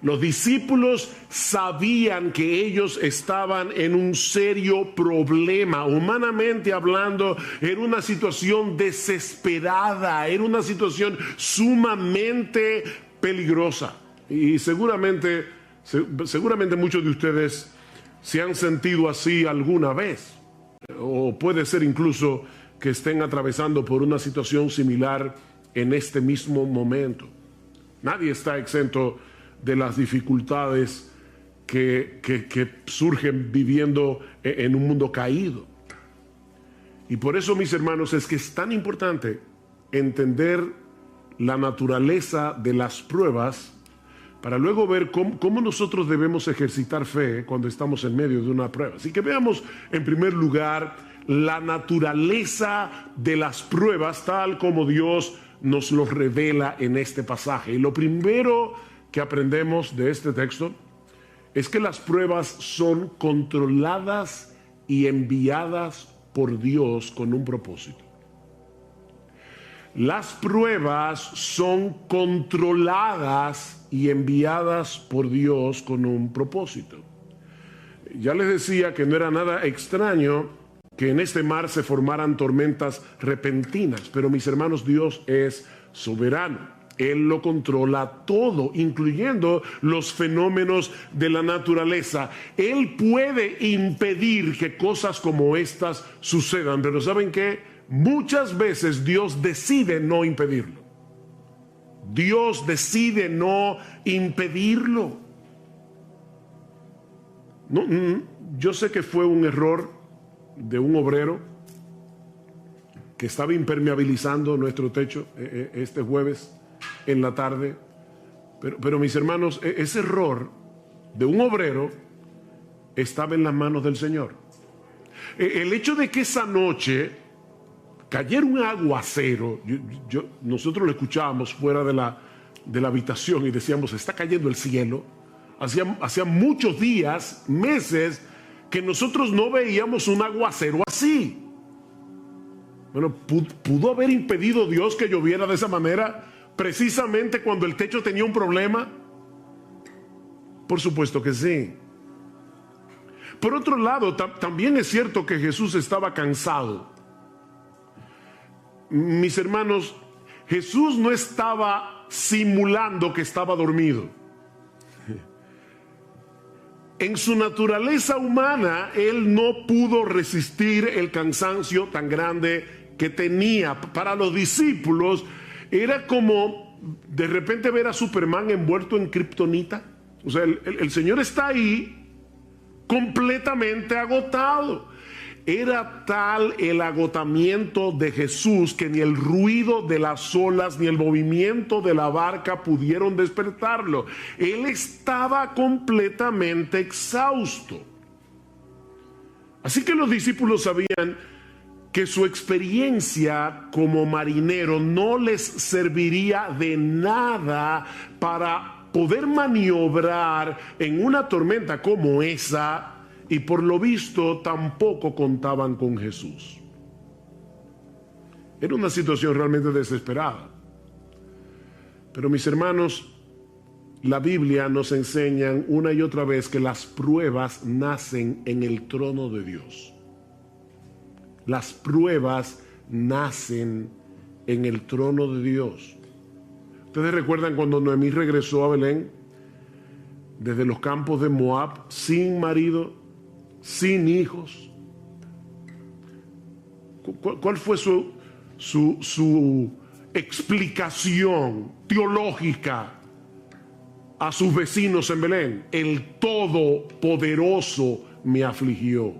Los discípulos sabían que ellos estaban en un serio problema, humanamente hablando. Era una situación desesperada, era una situación sumamente peligrosa. Y seguramente muchos de ustedes se han sentido así alguna vez, o puede ser incluso que estén atravesando por una situación similar en este mismo momento. Nadie está exento de las dificultades que surgen viviendo en un mundo caído. Y por eso, mis hermanos, es que es tan importante entender la naturaleza de las pruebas para luego ver cómo nosotros debemos ejercitar fe cuando estamos en medio de una prueba. Así que veamos en primer lugar la naturaleza de las pruebas tal como Dios nos lo revela en este pasaje. Y lo primero que aprendemos de este texto es que las pruebas son controladas y enviadas por Dios con un propósito. Las pruebas son controladas y enviadas por Dios con un propósito. Ya les decía que no era nada extraño que en este mar se formaran tormentas repentinas, pero mis hermanos, Dios es soberano. Él lo controla todo, incluyendo los fenómenos de la naturaleza. Él puede impedir que cosas como estas sucedan, pero ¿saben qué? Muchas veces Dios decide no impedirlo. Dios decide no impedirlo. Yo sé que fue un error de un obrero que estaba impermeabilizando nuestro techo este jueves en la tarde, pero mis hermanos, ese error de un obrero estaba en las manos del Señor. El hecho de que esa noche cayera un aguacero, nosotros lo escuchábamos fuera de la habitación y decíamos, está cayendo el cielo. Hacía muchos días, meses, que nosotros no veíamos un aguacero así. Bueno, ¿pudo haber impedido Dios que lloviera de esa manera precisamente cuando el techo tenía un problema? Por supuesto que sí. Por otro lado, también es cierto que Jesús estaba cansado. Mis hermanos, Jesús no estaba simulando que estaba dormido. En su naturaleza humana, él no pudo resistir el cansancio tan grande que tenía. Para los discípulos, era como de repente ver a Superman envuelto en kriptonita. O sea, el Señor está ahí completamente agotado. Era tal el agotamiento de Jesús que ni el ruido de las olas ni el movimiento de la barca pudieron despertarlo. Él estaba completamente exhausto. Así que los discípulos sabían que su experiencia como marinero no les serviría de nada para poder maniobrar en una tormenta como esa, y por lo visto tampoco contaban con Jesús. Era una situación realmente desesperada. Pero mis hermanos, la Biblia nos enseña una y otra vez que las pruebas nacen en el trono de Dios. Las pruebas nacen en el trono de Dios. Ustedes recuerdan cuando Noemí regresó a Belén desde los campos de Moab, sin marido, sin hijos. ¿Cuál fue su explicación teológica a sus vecinos en Belén? El Todopoderoso me afligió.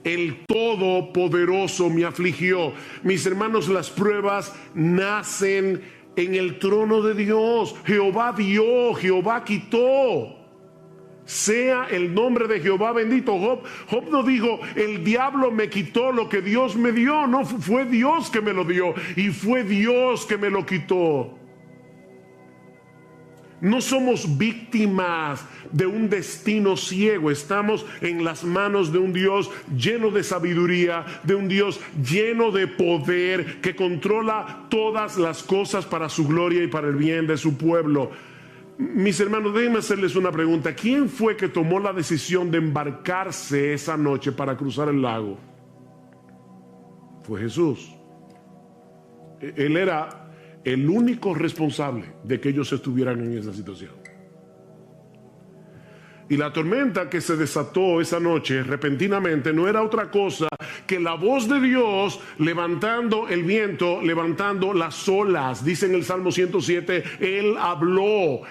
El Todopoderoso me afligió. Mis hermanos, las pruebas nacen en el trono de Dios. Jehová dio, Jehová quitó. Sea el nombre de Jehová bendito. Job no dijo, el diablo me quitó lo que Dios me dio. No, fue Dios que me lo dio y fue Dios que me lo quitó. No somos víctimas de un destino ciego. Estamos en las manos de un Dios lleno de sabiduría, de un Dios lleno de poder, que controla todas las cosas para su gloria y para el bien de su pueblo. Mis hermanos, déjenme hacerles una pregunta. ¿Quién fue que tomó la decisión de embarcarse esa noche para cruzar el lago? Fue Jesús. Él era el único responsable de que ellos estuvieran en esa situación. Y la tormenta que se desató esa noche repentinamente no era otra cosa que la voz de Dios levantando el viento, levantando las olas. Dice en el Salmo 107, Él habló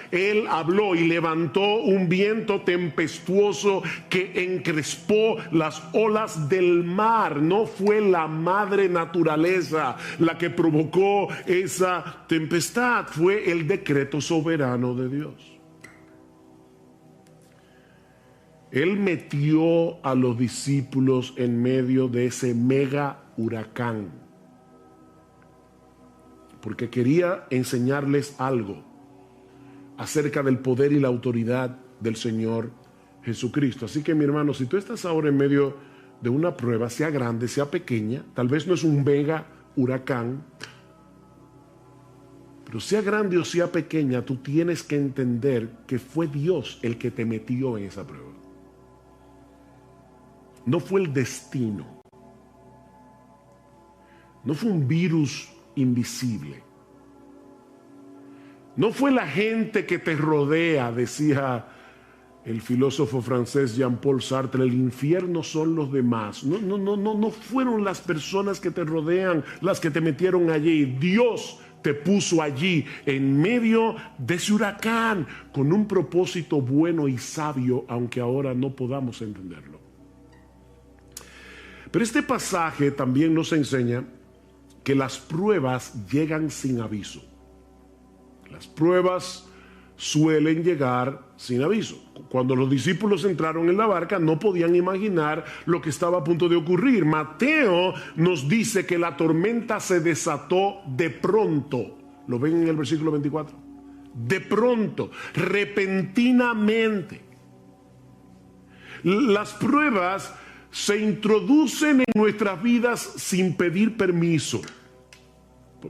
y levantó un viento tempestuoso que encrespó las olas del mar. No fue la madre naturaleza la que provocó esa tempestad, fue el decreto soberano de Dios. Él metió a los discípulos en medio de ese mega huracán porque quería enseñarles algo acerca del poder y la autoridad del Señor Jesucristo. Así que, mi hermano, si tú estás ahora en medio de una prueba, sea grande, sea pequeña, tal vez no es un mega huracán, pero sea grande o sea pequeña, tú tienes que entender que fue Dios el que te metió en esa prueba. No fue el destino. No fue un virus invisible. No fue la gente que te rodea, decía el filósofo francés Jean-Paul Sartre, el infierno son los demás. No fueron las personas que te rodean las que te metieron allí. Dios te puso allí en medio de ese huracán con un propósito bueno y sabio, aunque ahora no podamos entenderlo. Pero este pasaje también nos enseña que las pruebas llegan sin aviso. Las pruebas suelen llegar sin aviso. Cuando los discípulos entraron en la barca, no podían imaginar lo que estaba a punto de ocurrir. Mateo nos dice que la tormenta se desató de pronto. ¿Lo ven en el versículo 24? De pronto, repentinamente. Las pruebas se introducen en nuestras vidas sin pedir permiso.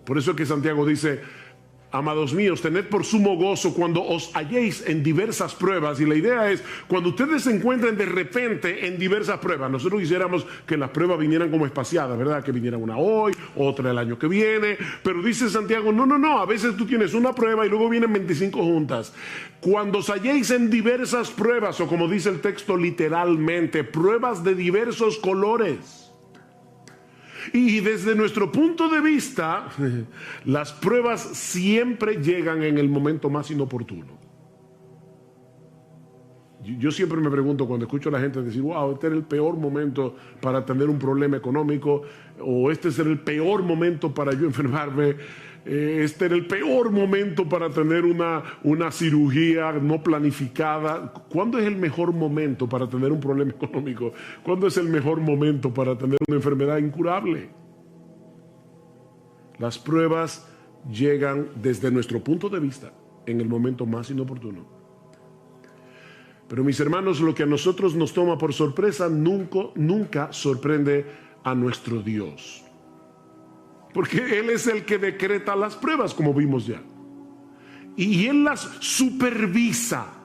Por eso es que Santiago dice, amados míos, tened por sumo gozo cuando os halléis en diversas pruebas. Y la idea es, cuando ustedes se encuentren de repente en diversas pruebas, nosotros quisiéramos que las pruebas vinieran como espaciadas, ¿verdad? Que viniera una hoy, otra el año que viene. Pero dice Santiago, no, a veces tú tienes una prueba y luego vienen 25 juntas. Cuando os halléis en diversas pruebas, o como dice el texto literalmente, pruebas de diversos colores. Y desde nuestro punto de vista, las pruebas siempre llegan en el momento más inoportuno. Yo siempre me pregunto cuando escucho a la gente decir, wow, este era el peor momento para tener un problema económico, o este es el peor momento para yo enfermarme, este era el peor momento para tener una cirugía no planificada. ¿Cuándo es el mejor momento para tener un problema económico? ¿Cuándo es el mejor momento para tener una enfermedad incurable? Las pruebas llegan desde nuestro punto de vista en el momento más inoportuno. Pero mis hermanos, lo que a nosotros nos toma por sorpresa nunca sorprende a nuestro Dios. Porque Él es el que decreta las pruebas, como vimos ya. Y Él las supervisa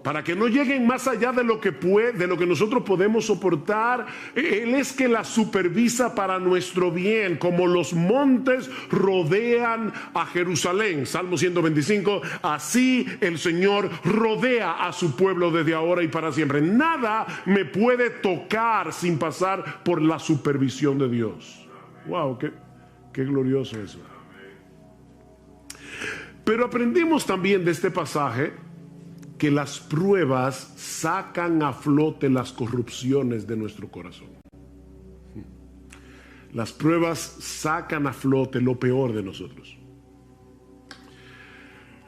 para que no lleguen más allá de lo que nosotros podemos soportar. Él es que las supervisa para nuestro bien, como los montes rodean a Jerusalén. Salmo 125, así el Señor rodea a su pueblo desde ahora y para siempre. Nada me puede tocar sin pasar por la supervisión de Dios. Wow, qué glorioso eso. Pero aprendimos también de este pasaje que las pruebas sacan a flote las corrupciones de nuestro corazón. Las pruebas sacan a flote lo peor de nosotros.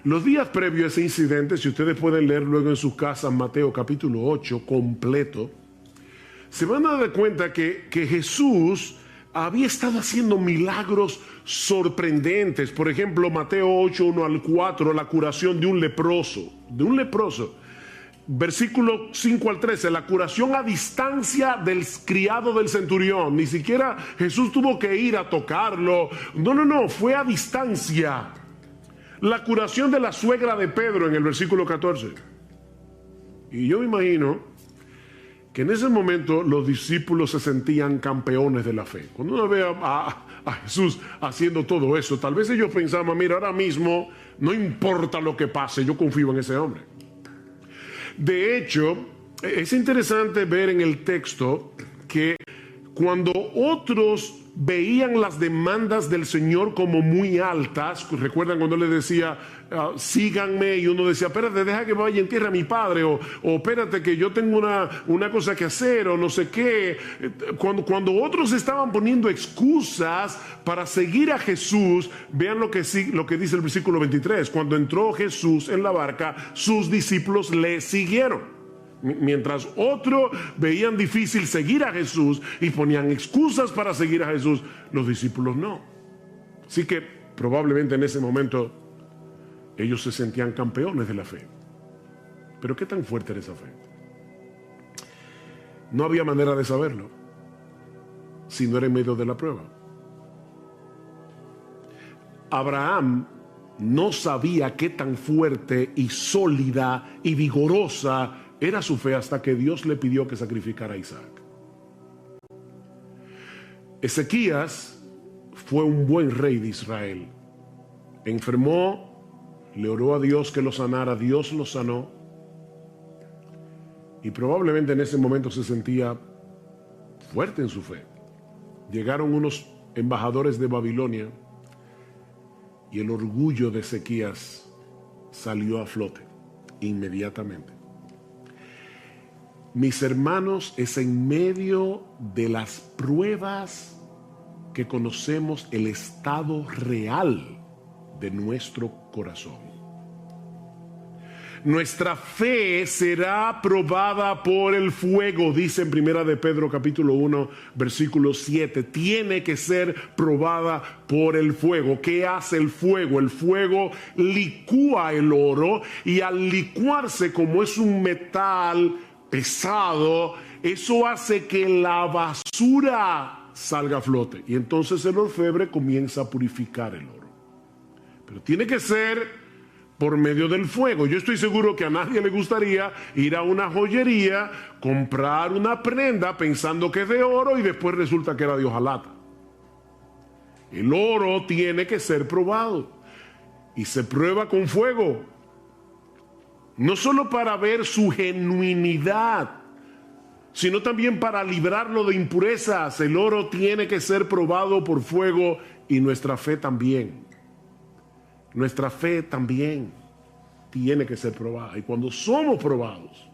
Los días previos a ese incidente, si ustedes pueden leer luego en sus casas Mateo capítulo 8 completo, se van a dar cuenta que Jesús había estado haciendo milagros sorprendentes. Por ejemplo, Mateo 8, 1 al 4, la curación de un leproso. Versículo 5 al 13, la curación a distancia del criado del centurión. Ni siquiera Jesús tuvo que ir a tocarlo. No, fue a distancia. La curación de la suegra de Pedro en el versículo 14. Y yo me imagino que en ese momento los discípulos se sentían campeones de la fe. Cuando uno ve a Jesús haciendo todo eso, tal vez ellos pensaban, mira, ahora mismo no importa lo que pase, yo confío en ese hombre. De hecho, es interesante ver en el texto que cuando otros veían las demandas del Señor como muy altas, recuerdan cuando le decía, síganme, y uno decía, espérate, deja que vaya en tierra a mi padre, o espérate que yo tengo una cosa que hacer, o no sé qué. Cuando otros estaban poniendo excusas para seguir a Jesús, vean lo que dice el versículo 23, cuando entró Jesús en la barca, sus discípulos le siguieron. Mientras otros veían difícil seguir a Jesús y ponían excusas para seguir a Jesús, los discípulos no. Así que probablemente en ese momento ellos se sentían campeones de la fe. Pero ¿qué tan fuerte era esa fe? No había manera de saberlo si no era en medio de la prueba. Abraham no sabía qué tan fuerte y sólida y vigorosa era su fe hasta que Dios le pidió que sacrificara a Isaac. Ezequías fue un buen rey de Israel. Enfermó, le oró a Dios que lo sanara, Dios lo sanó. Y probablemente en ese momento se sentía fuerte en su fe. Llegaron unos embajadores de Babilonia y el orgullo de Ezequías salió a flote inmediatamente. Mis hermanos, es en medio de las pruebas que conocemos el estado real de nuestro corazón. Nuestra fe será probada por el fuego, dice en Primera de Pedro capítulo 1, versículo 7. Tiene que ser probada por el fuego. ¿Qué hace el fuego? El fuego licúa el oro y al licuarse, como es un metal pesado, eso hace que la basura salga a flote y entonces el orfebre comienza a purificar el oro. Pero tiene que ser por medio del fuego. Yo estoy seguro que a nadie le gustaría ir a una joyería, comprar una prenda pensando que es de oro y después resulta que era de hojalata. El oro tiene que ser probado y se prueba con fuego. No solo para ver su genuinidad, sino también para librarlo de impurezas. El oro tiene que ser probado por fuego y nuestra fe también. Nuestra fe también tiene que ser probada. Y cuando somos probados,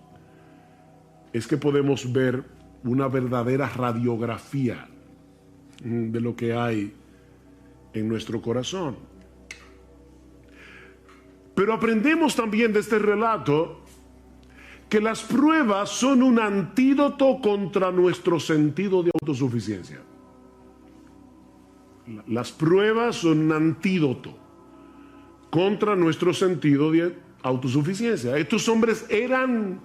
es que podemos ver una verdadera radiografía de lo que hay en nuestro corazón. Pero aprendemos también de este relato que las pruebas son un antídoto contra nuestro sentido de autosuficiencia. Las pruebas son un antídoto contra nuestro sentido de autosuficiencia. Estos hombres eran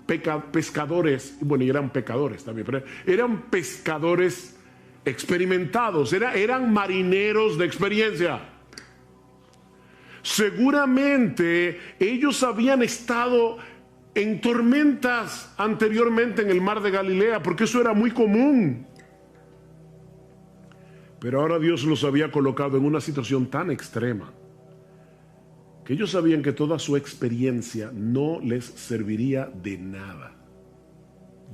pescadores, bueno, y eran pecadores también, pero eran pescadores experimentados, eran marineros de experiencia. Seguramente ellos habían estado en tormentas anteriormente en el mar de Galilea, porque eso era muy común. Pero ahora Dios los había colocado en una situación tan extrema que ellos sabían que toda su experiencia no les serviría de nada.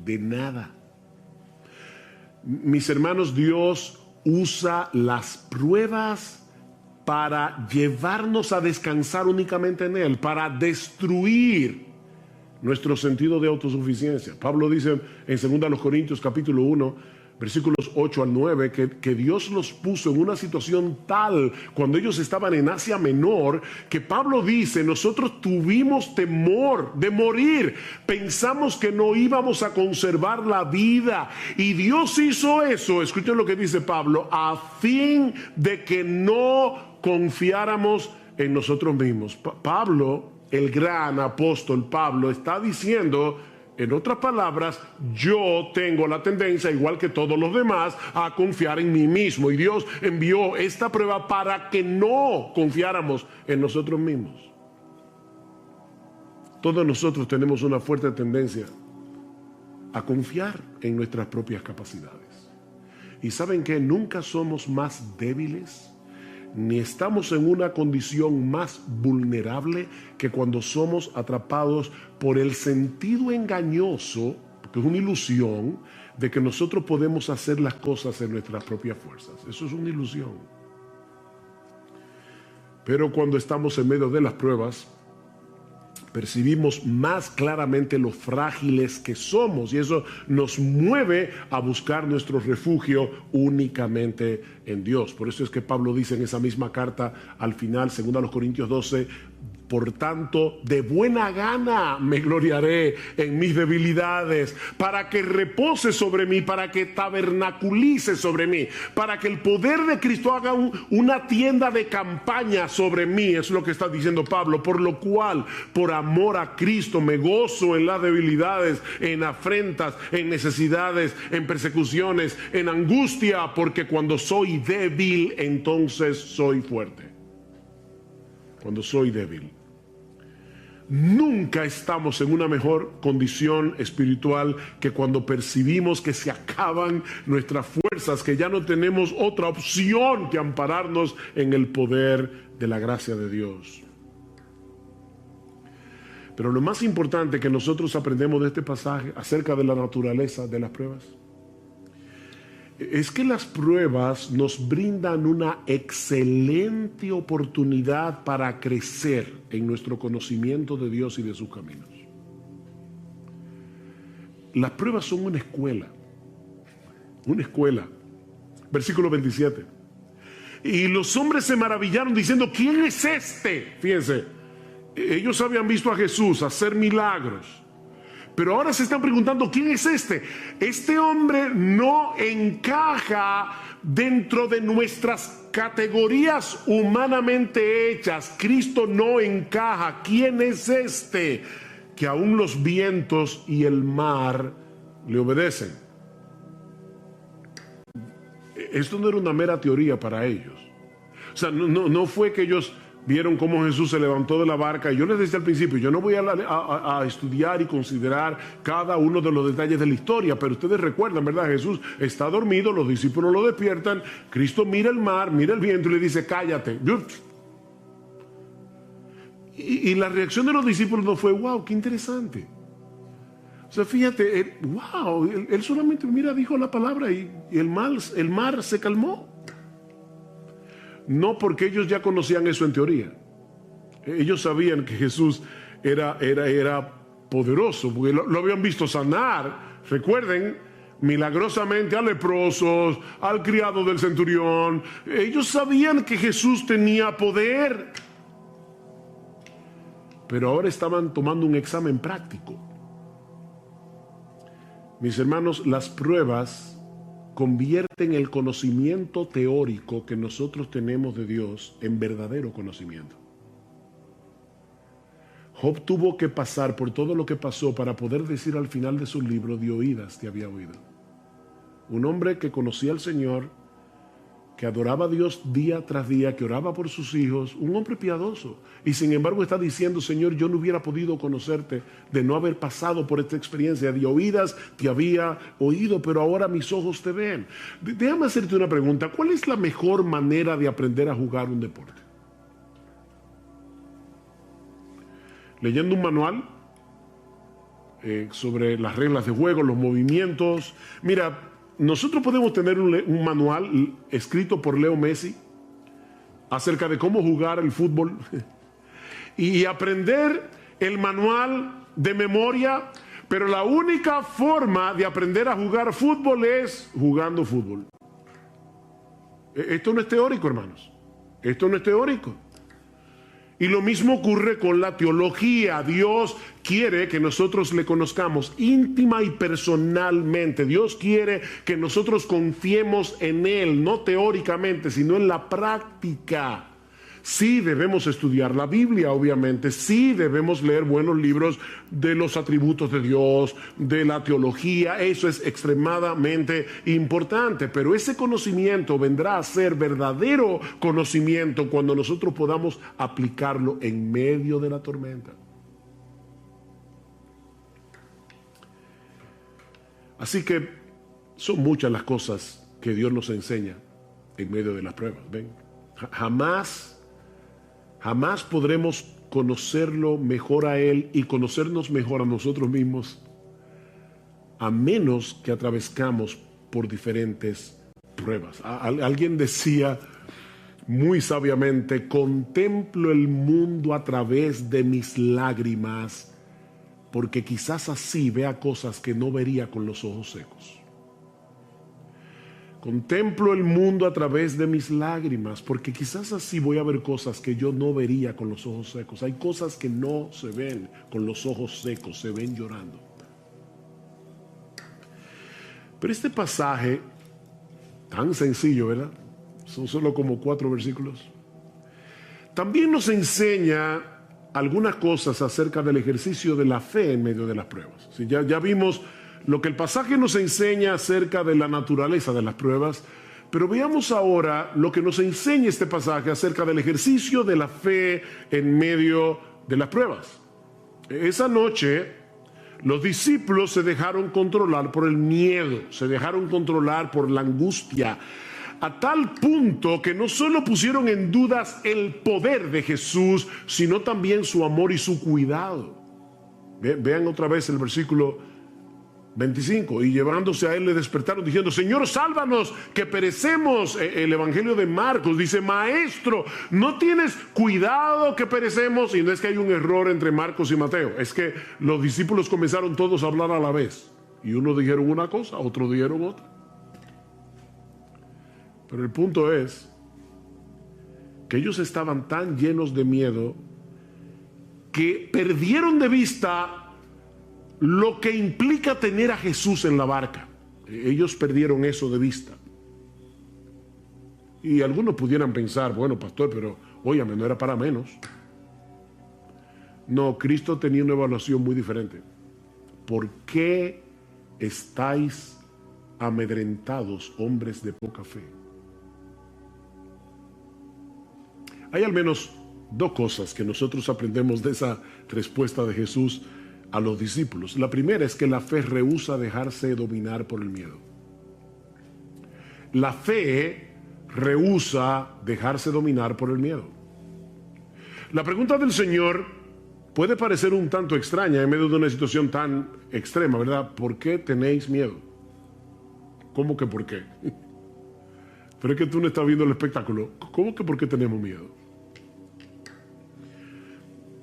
De nada. Mis hermanos, Dios usa las pruebas para llevarnos a descansar únicamente en Él, para destruir nuestro sentido de autosuficiencia. Pablo dice en 2 Corintios capítulo 1, versículos 8 al 9, que Dios los puso en una situación tal cuando ellos estaban en Asia Menor, que Pablo dice, nosotros tuvimos temor de morir, pensamos que no íbamos a conservar la vida, y Dios hizo eso, escuchen lo que dice Pablo, a fin de que no confiáramos en nosotros mismos. Pablo, el gran apóstol Pablo, está diciendo, en otras palabras, yo tengo la tendencia, igual que todos los demás, a confiar en mí mismo. Y Dios envió esta prueba para que no confiáramos en nosotros mismos. Todos nosotros tenemos una fuerte tendencia a confiar en nuestras propias capacidades. Y ¿saben qué? Nunca somos más débiles, ni estamos en una condición más vulnerable que cuando somos atrapados por el sentido engañoso, que es una ilusión, de que nosotros podemos hacer las cosas en nuestras propias fuerzas. Eso es una ilusión. Pero cuando estamos en medio de las pruebas, percibimos más claramente lo frágiles que somos, y eso nos mueve a buscar nuestro refugio únicamente en Dios. Por eso es que Pablo dice en esa misma carta al final, 2 Corintios 12, por tanto, de buena gana me gloriaré en mis debilidades, para que repose sobre mí, para que tabernaculice sobre mí, para que el poder de Cristo haga una tienda de campaña sobre mí, es lo que está diciendo Pablo, por lo cual, por amor a Cristo, me gozo en las debilidades, en afrentas, en necesidades, en persecuciones, en angustia, porque cuando soy débil, entonces soy fuerte. Cuando soy débil. Nunca estamos en una mejor condición espiritual que cuando percibimos que se acaban nuestras fuerzas, que ya no tenemos otra opción que ampararnos en el poder de la gracia de Dios. Pero lo más importante que nosotros aprendemos de este pasaje acerca de la naturaleza de las pruebas es que las pruebas nos brindan una excelente oportunidad para crecer en nuestro conocimiento de Dios y de sus caminos. Las pruebas son una escuela. Una escuela. Versículo 27. Y los hombres se maravillaron diciendo, ¿quién es este? Fíjense, ellos habían visto a Jesús hacer milagros. Pero ahora se están preguntando, ¿quién es este? Este hombre no encaja dentro de nuestras categorías humanamente hechas. Cristo no encaja. ¿Quién es este? Que aún los vientos y el mar le obedecen. Esto no era una mera teoría para ellos. O sea, no fue que ellos vieron cómo Jesús se levantó de la barca. Y yo les decía al principio, yo no voy a estudiar y considerar cada uno de los detalles de la historia, pero ustedes recuerdan, ¿verdad? Jesús está dormido, los discípulos lo despiertan, Cristo mira el mar, mira el viento y le dice, cállate. Y la reacción de los discípulos no fue, wow, qué interesante. O sea, fíjate, wow, él solamente, mira, dijo la palabra y el mar se calmó. No porque ellos ya conocían eso en teoría. Ellos sabían que Jesús era poderoso, porque lo habían visto sanar. Recuerden, milagrosamente a leprosos, al criado del centurión. Ellos sabían que Jesús tenía poder. Pero ahora estaban tomando un examen práctico. Mis hermanos, las pruebas convierten el conocimiento teórico que nosotros tenemos de Dios en verdadero conocimiento. Job tuvo que pasar por todo lo que pasó para poder decir al final de su libro: de oídas te había oído. Un hombre que conocía al Señor, que adoraba a Dios día tras día, que oraba por sus hijos, un hombre piadoso. Y sin embargo está diciendo: Señor, yo no hubiera podido conocerte de no haber pasado por esta experiencia. De oídas te había oído, pero ahora mis ojos te ven. Déjame hacerte una pregunta. ¿Cuál es la mejor manera de aprender a jugar un deporte? ¿Leyendo un manual sobre las reglas de juego, los movimientos? Mira, nosotros podemos tener un manual escrito por Leo Messi acerca de cómo jugar el fútbol y aprender el manual de memoria, pero la única forma de aprender a jugar fútbol es jugando fútbol. Esto no es teórico, hermanos. Esto no es teórico. Y lo mismo ocurre con la teología. Dios quiere que nosotros le conozcamos íntima y personalmente. Dios quiere que nosotros confiemos en Él, no teóricamente, sino en la práctica. Sí debemos estudiar la Biblia, obviamente. Sí debemos leer buenos libros de los atributos de Dios, de la teología. Eso es extremadamente importante. Pero ese conocimiento vendrá a ser verdadero conocimiento cuando nosotros podamos aplicarlo en medio de la tormenta. Así que son muchas las cosas que Dios nos enseña en medio de las pruebas. ¿Ven? Jamás podremos conocerlo mejor a Él y conocernos mejor a nosotros mismos a menos que atravescamos por diferentes pruebas. Alguien decía muy sabiamente: contemplo el mundo a través de mis lágrimas, porque quizás así vea cosas que no vería con los ojos secos. Contemplo el mundo a través de mis lágrimas, porque quizás así voy a ver cosas que yo no vería con los ojos secos. Hay cosas que no se ven con los ojos secos, se ven llorando. Pero este pasaje, tan sencillo, ¿verdad? Son solo como 4 versículos. También nos enseña algunas cosas acerca del ejercicio de la fe en medio de las pruebas. ¿Sí? Ya vimos lo que el pasaje nos enseña acerca de la naturaleza de las pruebas, pero veamos ahora lo que nos enseña este pasaje acerca del ejercicio de la fe en medio de las pruebas. Esa noche, los discípulos se dejaron controlar por el miedo, se dejaron controlar por la angustia, a tal punto que no solo pusieron en dudas el poder de Jesús, sino también su amor y su cuidado. Vean otra vez el versículo 25. Y llevándose a él le despertaron diciendo: Señor, sálvanos, que perecemos. El Evangelio de Marcos dice: Maestro, ¿no tienes cuidado que perecemos? Y no es que hay un error entre Marcos y Mateo, es que los discípulos comenzaron todos a hablar a la vez, y unos dijeron una cosa, otros dijeron otra. Pero el punto es que ellos estaban tan llenos de miedo que perdieron de vista lo que implica tener a Jesús en la barca. Ellos perdieron eso de vista. Y algunos pudieran pensar: bueno, pastor, pero óyame, no era para menos. No, Cristo tenía una evaluación muy diferente. ¿Por qué estáis amedrentados, hombres de poca fe? Hay al menos 2 cosas que nosotros aprendemos de esa respuesta de Jesús a los discípulos. La primera es que la fe rehúsa dejarse dominar por el miedo. La fe rehúsa dejarse dominar por el miedo. La pregunta del Señor puede parecer un tanto extraña en medio de una situación tan extrema, ¿verdad? ¿Por qué tenéis miedo? ¿Cómo que por qué? Pero es que tú no estás viendo el espectáculo. ¿Cómo que por qué tenemos miedo?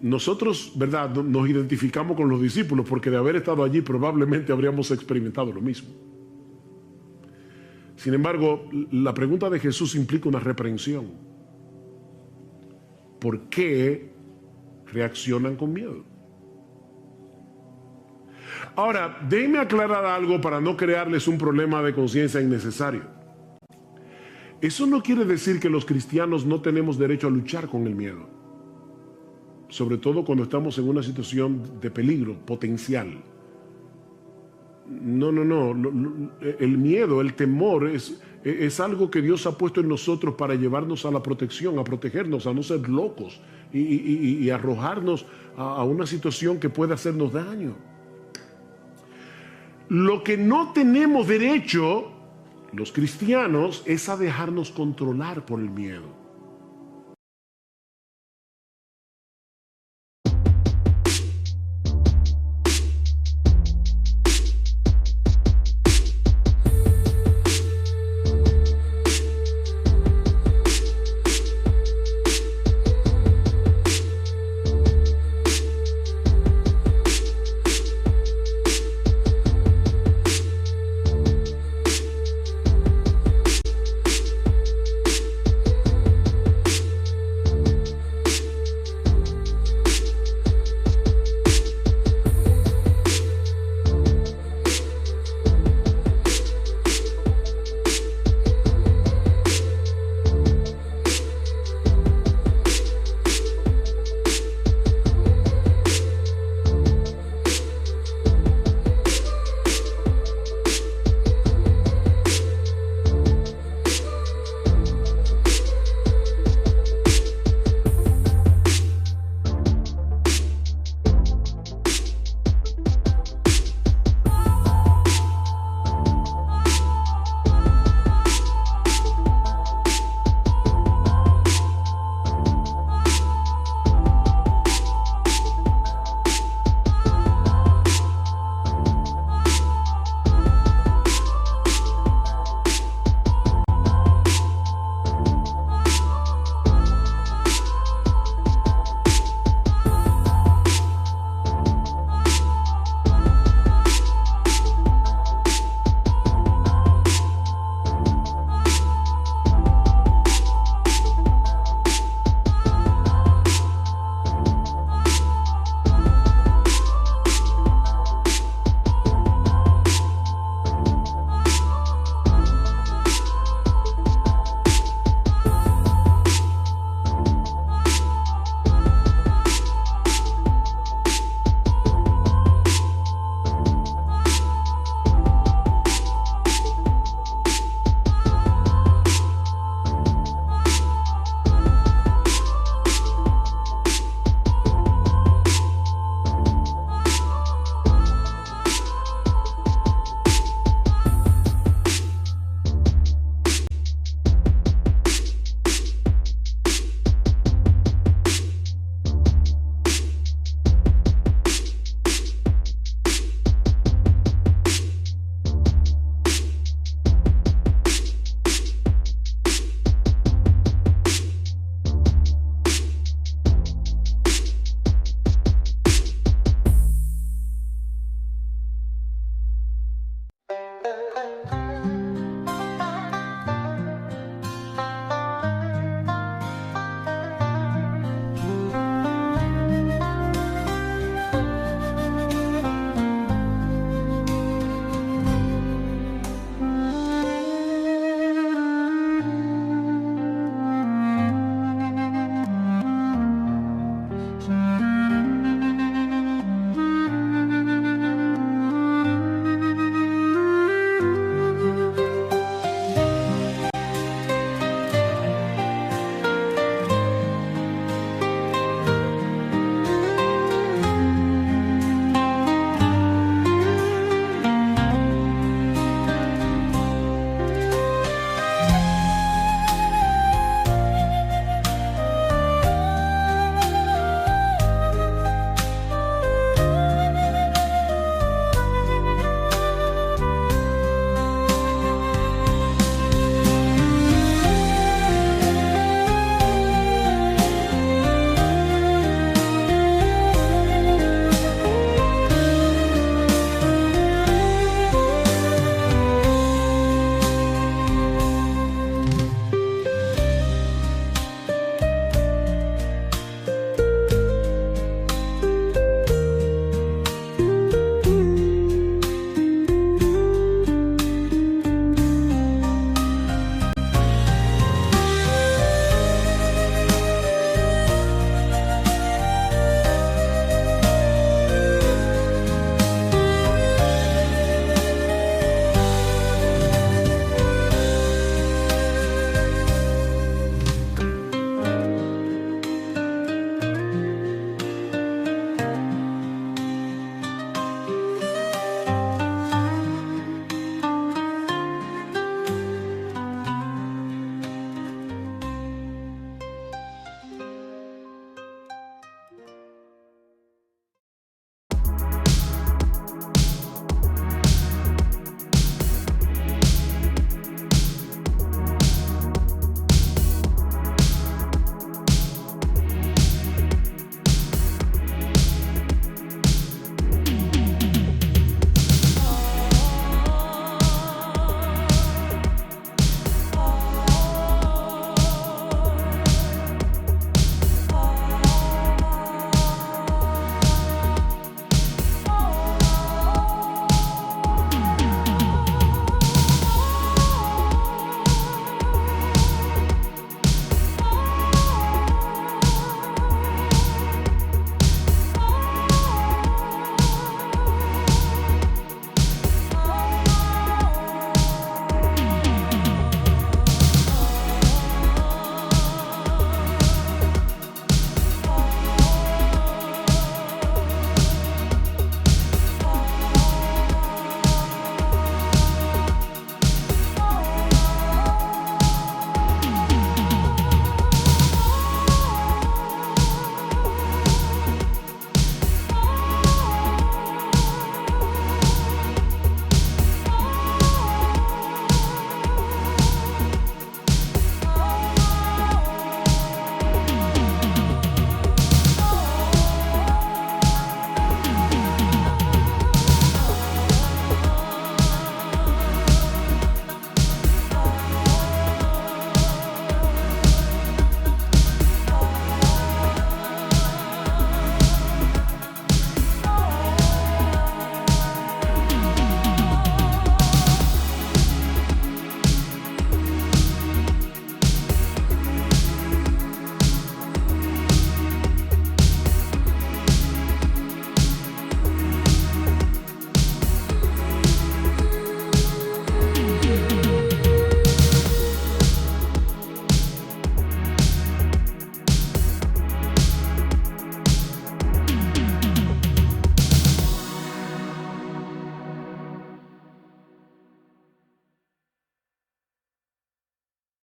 Nosotros, ¿verdad?, nos identificamos con los discípulos porque de haber estado allí probablemente habríamos experimentado lo mismo. Sin embargo, la pregunta de Jesús implica una reprensión. ¿Por qué reaccionan con miedo? Ahora, déjenme aclarar algo para no crearles un problema de conciencia innecesario. Eso no quiere decir que los cristianos no tenemos derecho a luchar con el miedo. sobre todo cuando estamos en una situación de peligro potencial. No. El miedo, el temor es algo que Dios ha puesto en nosotros para llevarnos a la protección, a protegernos, a no ser locos y arrojarnos a una situación que pueda hacernos daño. Lo que no tenemos derecho, los cristianos, es a dejarnos controlar por el miedo.